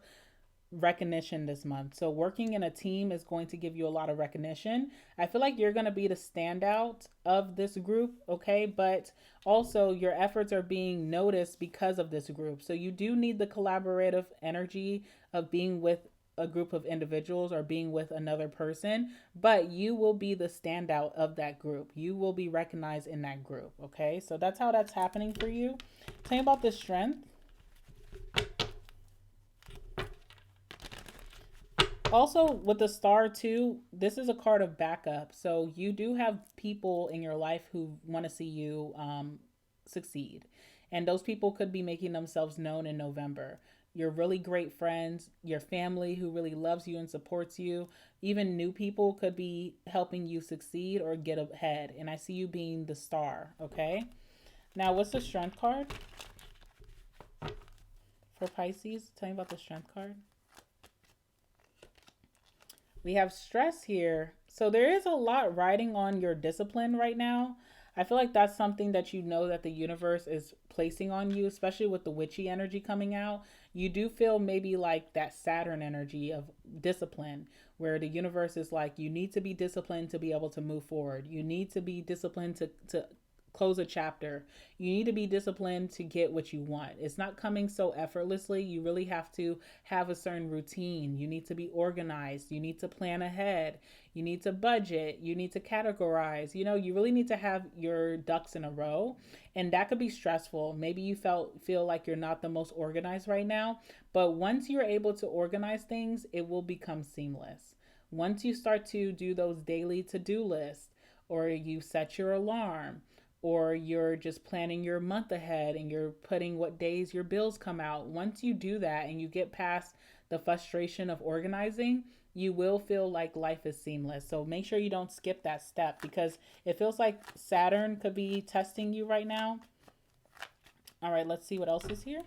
Speaker 1: recognition this month. So working in a team is going to give you a lot of recognition. I feel like you're going to be the standout of this group, okay? But also your efforts are being noticed because of this group. So you do need the collaborative energy of being with a group of individuals or being with another person, but you will be the standout of that group. You will be recognized in that group, okay? So that's how that's happening for you. Tell me about the strength. Also, with the star too, this is a card of backup. So you do have people in your life who want to see you succeed. And those people could be making themselves known in November. Your really great friends, your family who really loves you and supports you. Even new people could be helping you succeed or get ahead. And I see you being the star, okay? Now, what's the strength card for Pisces? Tell me about the strength card. We have stress here. So there is a lot riding on your discipline right now. I feel like that's something that you know that the universe is placing on you, especially with the witchy energy coming out. You do feel maybe like that Saturn energy of discipline, where the universe is like, you need to be disciplined to be able to move forward. You need to be disciplined to close a chapter. You need to be disciplined to get what you want. It's not coming so effortlessly. You really have to have a certain routine. You need to be organized. You need to plan ahead. You need to budget. You need to categorize. You really need to have your ducks in a row. And that could be stressful. Maybe you feel like you're not the most organized right now. But once you're able to organize things, it will become seamless. Once you start to do those daily to-do lists, or you set your alarm, or you're just planning your month ahead and you're putting what days your bills come out, once you do that and you get past the frustration of organizing, you will feel like life is seamless. So make sure you don't skip that step, because it feels like Saturn could be testing you right now. All right, let's see what else is here.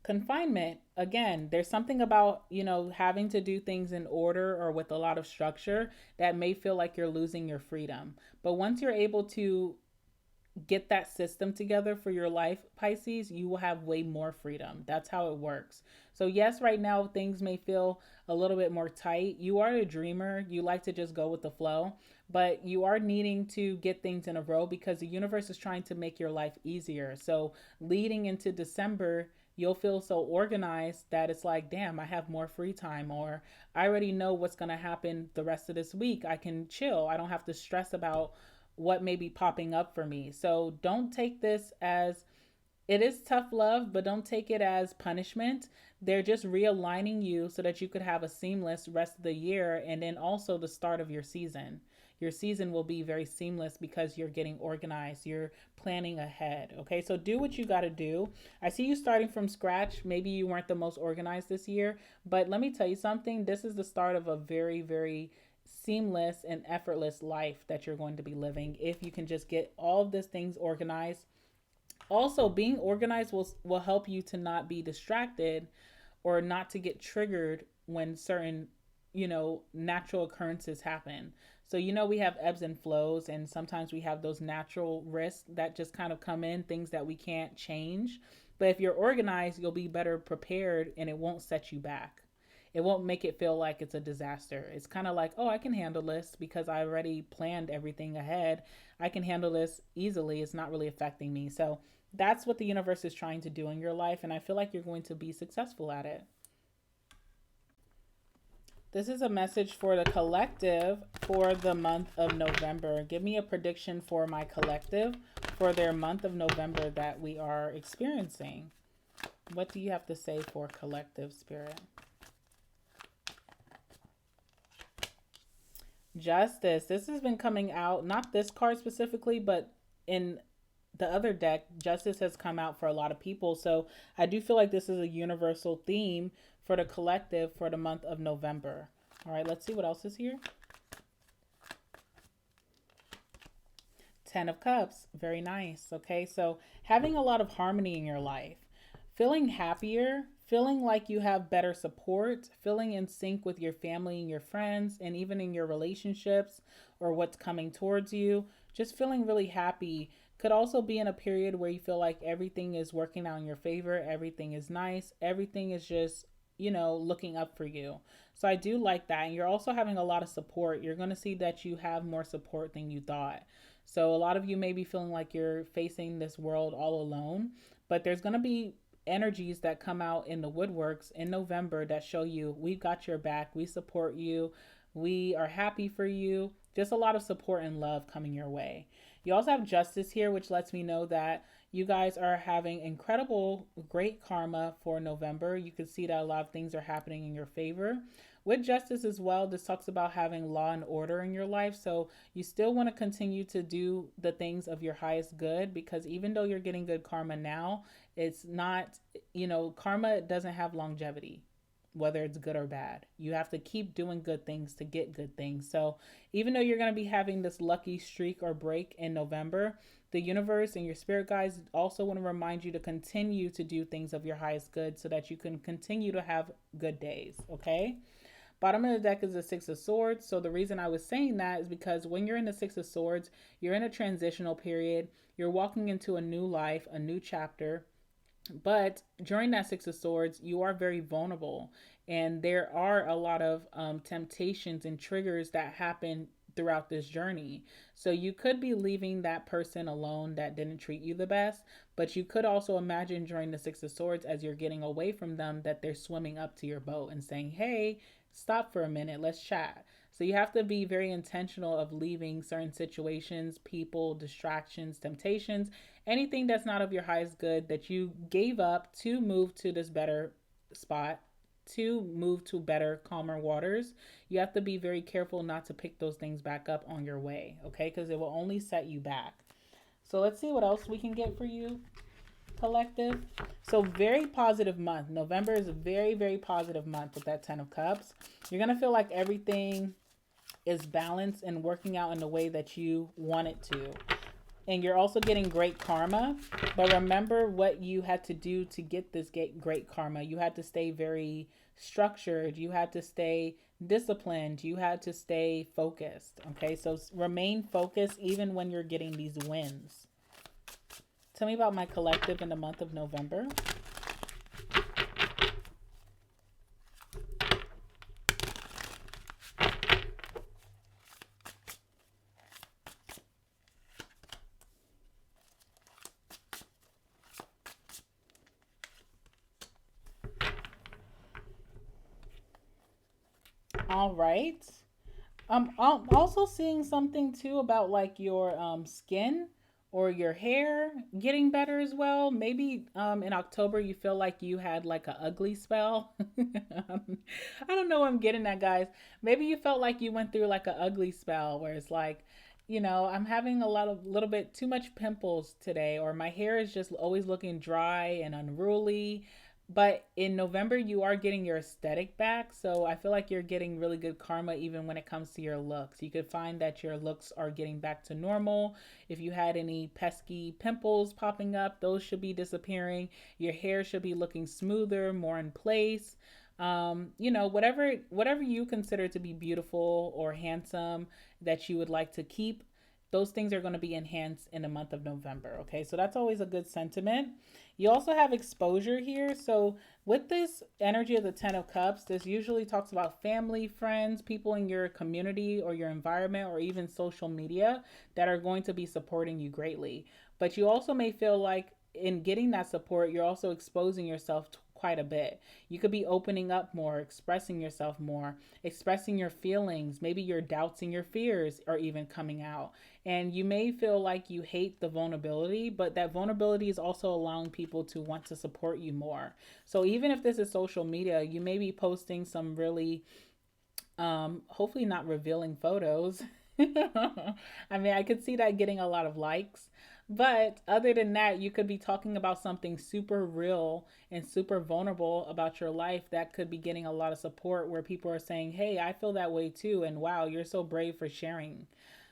Speaker 1: Confinement, again, there's something about, having to do things in order or with a lot of structure that may feel like you're losing your freedom. But once you're able to get that system together for your life, Pisces, you will have way more freedom. That's how it works. So yes, right now things may feel a little bit more tight. You are a dreamer. You like to just go with the flow, but you are needing to get things in a row because the universe is trying to make your life easier. So leading into December, you'll feel so organized that it's like, damn, I have more free time, or I already know what's going to happen the rest of this week. I can chill. I don't have to stress about what may be popping up for me. So don't take this as, it is tough love, but don't take it as punishment. They're just realigning you so that you could have a seamless rest of the year, and then also the start of your season. Your season will be very seamless because you're getting organized. You're planning ahead. Okay, so do what you got to do. I see you starting from scratch. Maybe you weren't the most organized this year, but let me tell you something. This is the start of a very, very seamless and effortless life that you're going to be living if you can just get all of these things organized. Also, being organized will help you to not be distracted or not to get triggered when certain natural occurrences happen. So, we have ebbs and flows, and sometimes we have those natural risks that just kind of come in, things that we can't change. But if you're organized, you'll be better prepared and it won't set you back. It won't make it feel like it's a disaster. It's kind of like, oh, I can handle this because I already planned everything ahead. I can handle this easily. It's not really affecting me. So that's what the universe is trying to do in your life. And I feel like you're going to be successful at it. This is a message for the collective for the month of November. Give me a prediction for my collective for their month of November that we are experiencing. What do you have to say for collective, Spirit? Justice. This has been coming out, not this card specifically, but in the other deck, justice has come out for a lot of people. So I do feel like this is a universal theme for the collective for the month of November. All right, let's see what else is here. 10 of Cups. Very nice. Okay, so having a lot of harmony in your life, feeling happier, feeling like you have better support, feeling in sync with your family and your friends, and even in your relationships or what's coming towards you, just feeling really happy. Could also be in a period where you feel like everything is working out in your favor. Everything is nice. Everything is just, looking up for you. So I do like that. And you're also having a lot of support. You're going to see that you have more support than you thought. So a lot of you may be feeling like you're facing this world all alone, but there's going to be energies that come out in the woodworks in November that show you we've got your back. We support you. We are happy for you. Just a lot of support and love coming your way. You also have justice here, which lets me know that you guys are having incredible, great karma for November. You can see that a lot of things are happening in your favor. With justice as well, this talks about having law and order in your life. So you still want to continue to do the things of your highest good, because even though you're getting good karma now, it's not, karma doesn't have longevity, whether it's good or bad. You have to keep doing good things to get good things. So even though you're going to be having this lucky streak or break in November, the universe and your spirit guides also want to remind you to continue to do things of your highest good so that you can continue to have good days, okay? Bottom of the deck is the Six of Swords. So the reason I was saying that is because when you're in the Six of Swords, you're in a transitional period. You're walking into a new life, a new chapter. But during that Six of Swords, you are very vulnerable. And there are a lot of temptations and triggers that happen throughout this journey. So you could be leaving that person alone that didn't treat you the best, but you could also imagine during the Six of Swords, as you're getting away from them, that they're swimming up to your boat and saying, hey, stop for a minute, let's chat. So you have to be very intentional of leaving certain situations, people, distractions, temptations, anything that's not of your highest good that you gave up to move to this better spot, to move to better, calmer waters. You have to be very careful not to pick those things back up on your way, okay? Because it will only set you back. So let's see what else we can get for you, collective. So very positive month. November is a very, very positive month with that 10 of Cups. You're going to feel like everything is balanced and working out in the way that you want it to. And you're also getting great karma. But remember what you had to do to get this great karma. You had to stay very structured. You had to stay disciplined. You had to stay focused. Okay, so remain focused even when you're getting these wins. Tell me about my collective in the month of November. All right. I'm also seeing something too about like your skin or your hair getting better as well. Maybe in October you feel like you had like a ugly spell. I don't know what I'm getting at, guys. Maybe you felt like you went through like a ugly spell where it's like, I'm having little bit too much pimples today, or my hair is just always looking dry and unruly. But in November, you are getting your aesthetic back. So I feel like you're getting really good karma even when it comes to your looks. You could find that your looks are getting back to normal. If you had any pesky pimples popping up, those should be disappearing. Your hair should be looking smoother, more in place. Whatever you consider to be beautiful or handsome that you would like to keep, those things are going to be enhanced in the month of November. Okay, so that's always a good sentiment. You also have exposure here. So with this energy of the 10 of Cups, this usually talks about family, friends, people in your community or your environment, or even social media that are going to be supporting you greatly. But you also may feel like in getting that support, you're also exposing yourself to quite a bit. You could be opening up more, expressing yourself more, expressing your feelings. Maybe your doubts and your fears are even coming out. And you may feel like you hate the vulnerability, but that vulnerability is also allowing people to want to support you more. So even if this is social media, you may be posting some really, hopefully not revealing photos. I mean, I could see that getting a lot of likes. But other than that, you could be talking about something super real and super vulnerable about your life that could be getting a lot of support, where people are saying, hey, I feel that way too. And wow, you're so brave for sharing.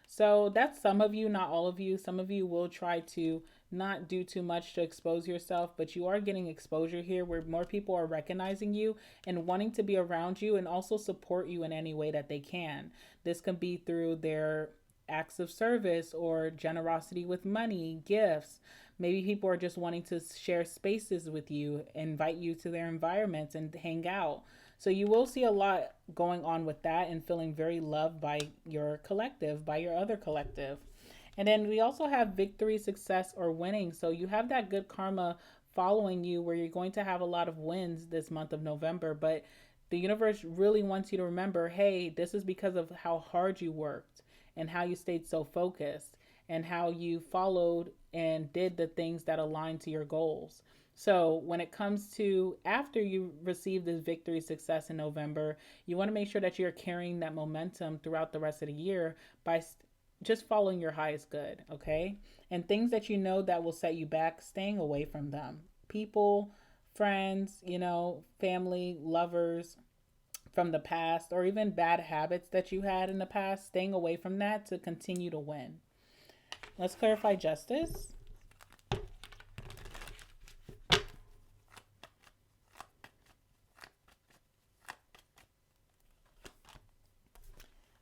Speaker 1: So that's some of you, not all of you. Some of you will try to not do too much to expose yourself, but you are getting exposure here where more people are recognizing you and wanting to be around you and also support you in any way that they can. This can be through their acts of service or generosity with money, gifts. Maybe people are just wanting to share spaces with you, invite you to their environments and hang out. So you will see a lot going on with that and feeling very loved by your collective, by your other collective. And then we also have victory, success, or winning. So you have that good karma following you where you're going to have a lot of wins this month of November. But the universe really wants you to remember, hey, this is because of how hard you worked and how you stayed so focused and how you followed and did the things that align to your goals. So when it comes to after you receive this victory success in November, you want to make sure that you're carrying that momentum throughout the rest of the year by just following your highest good, okay? And things that you know that will set you back, staying away from them. People, friends, family, lovers from the past, or even bad habits that you had in the past, staying away from that to continue to win. Let's clarify justice.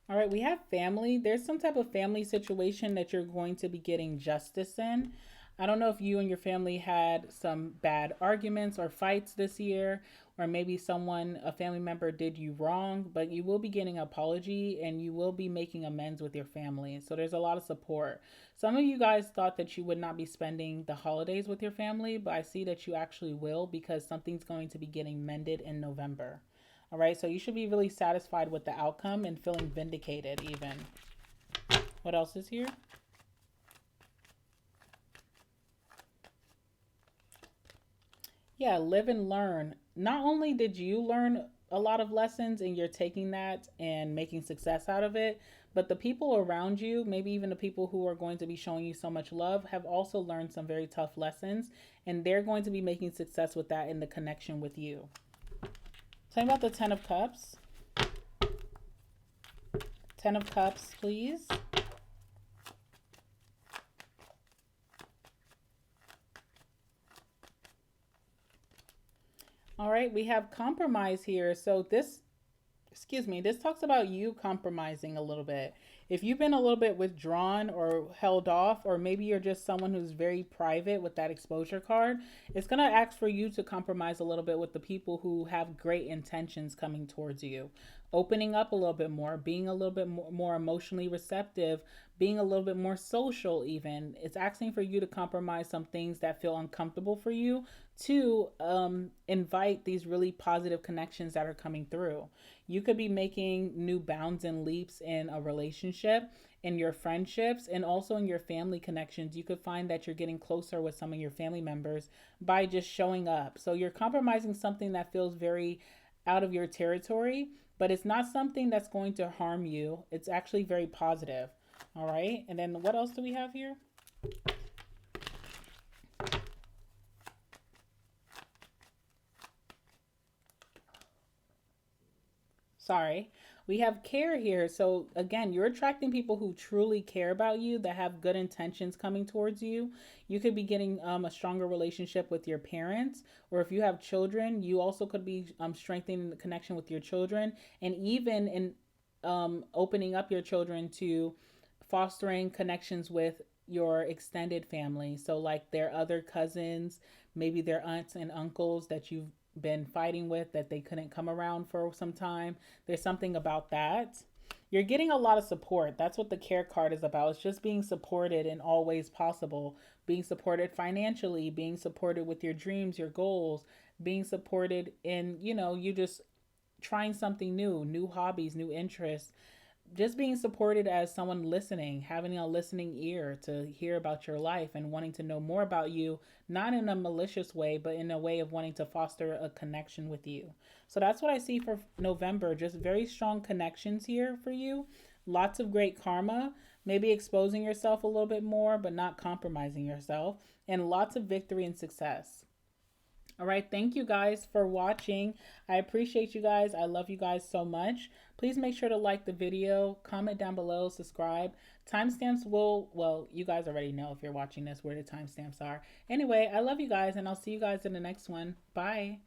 Speaker 1: All right, we have family. There's some type of family situation that you're going to be getting justice in. I don't know if you and your family had some bad arguments or fights this year, or maybe a family member did you wrong, but you will be getting an apology and you will be making amends with your family. So there's a lot of support. Some of you guys thought that you would not be spending the holidays with your family, but I see that you actually will, because something's going to be getting mended in November. All right, so you should be really satisfied with the outcome and feeling vindicated even. What else is here? Yeah, live and learn. Not only did you learn a lot of lessons and you're taking that and making success out of it, but the people around you, maybe even the people who are going to be showing you so much love, have also learned some very tough lessons, and they're going to be making success with that in the connection with you. Tell me about the Ten of Cups. Ten of Cups, please. All right, we have compromise here. So this talks about you compromising a little bit. If you've been a little bit withdrawn or held off, or maybe you're just someone who's very private with that exposure card, it's going to ask for you to compromise a little bit with the people who have great intentions coming towards you. Opening up a little bit more, being a little bit more emotionally receptive, being a little bit more social even. It's asking for you to compromise some things that feel uncomfortable for you to invite these really positive connections that are coming through. You could be making new bounds and leaps in a relationship, in your friendships, and also in your family connections. You could find that you're getting closer with some of your family members by just showing up. So you're compromising something that feels very out of your territory, but it's not something that's going to harm you. It's actually very positive. All right. And then what else do we have here? Sorry. We have care here. So again, you're attracting people who truly care about you, that have good intentions coming towards you. You could be getting a stronger relationship with your parents, or if you have children, you also could be strengthening the connection with your children, and even in opening up your children to fostering connections with your extended family. So like their other cousins, maybe their aunts and uncles that you've been fighting with, that they couldn't come around for some time. There's something about that. You're getting a lot of support. That's what the care card is about. It's just being supported in all ways possible. Being supported financially, being supported with your dreams, your goals, being supported in, you just trying something new hobbies, new interests, just being supported as someone listening, having a listening ear to hear about your life and wanting to know more about you, not in a malicious way, but in a way of wanting to foster a connection with you. So that's what I see for November. Just very strong connections here for you. Lots of great karma, maybe exposing yourself a little bit more, but not compromising yourself, and lots of victory and success. All right, thank you guys for watching. I appreciate you guys. I love you guys so much. Please make sure to like the video, comment down below, subscribe. Timestamps well, you guys already know if you're watching this where the timestamps are. Anyway, I love you guys, and I'll see you guys in the next one. Bye.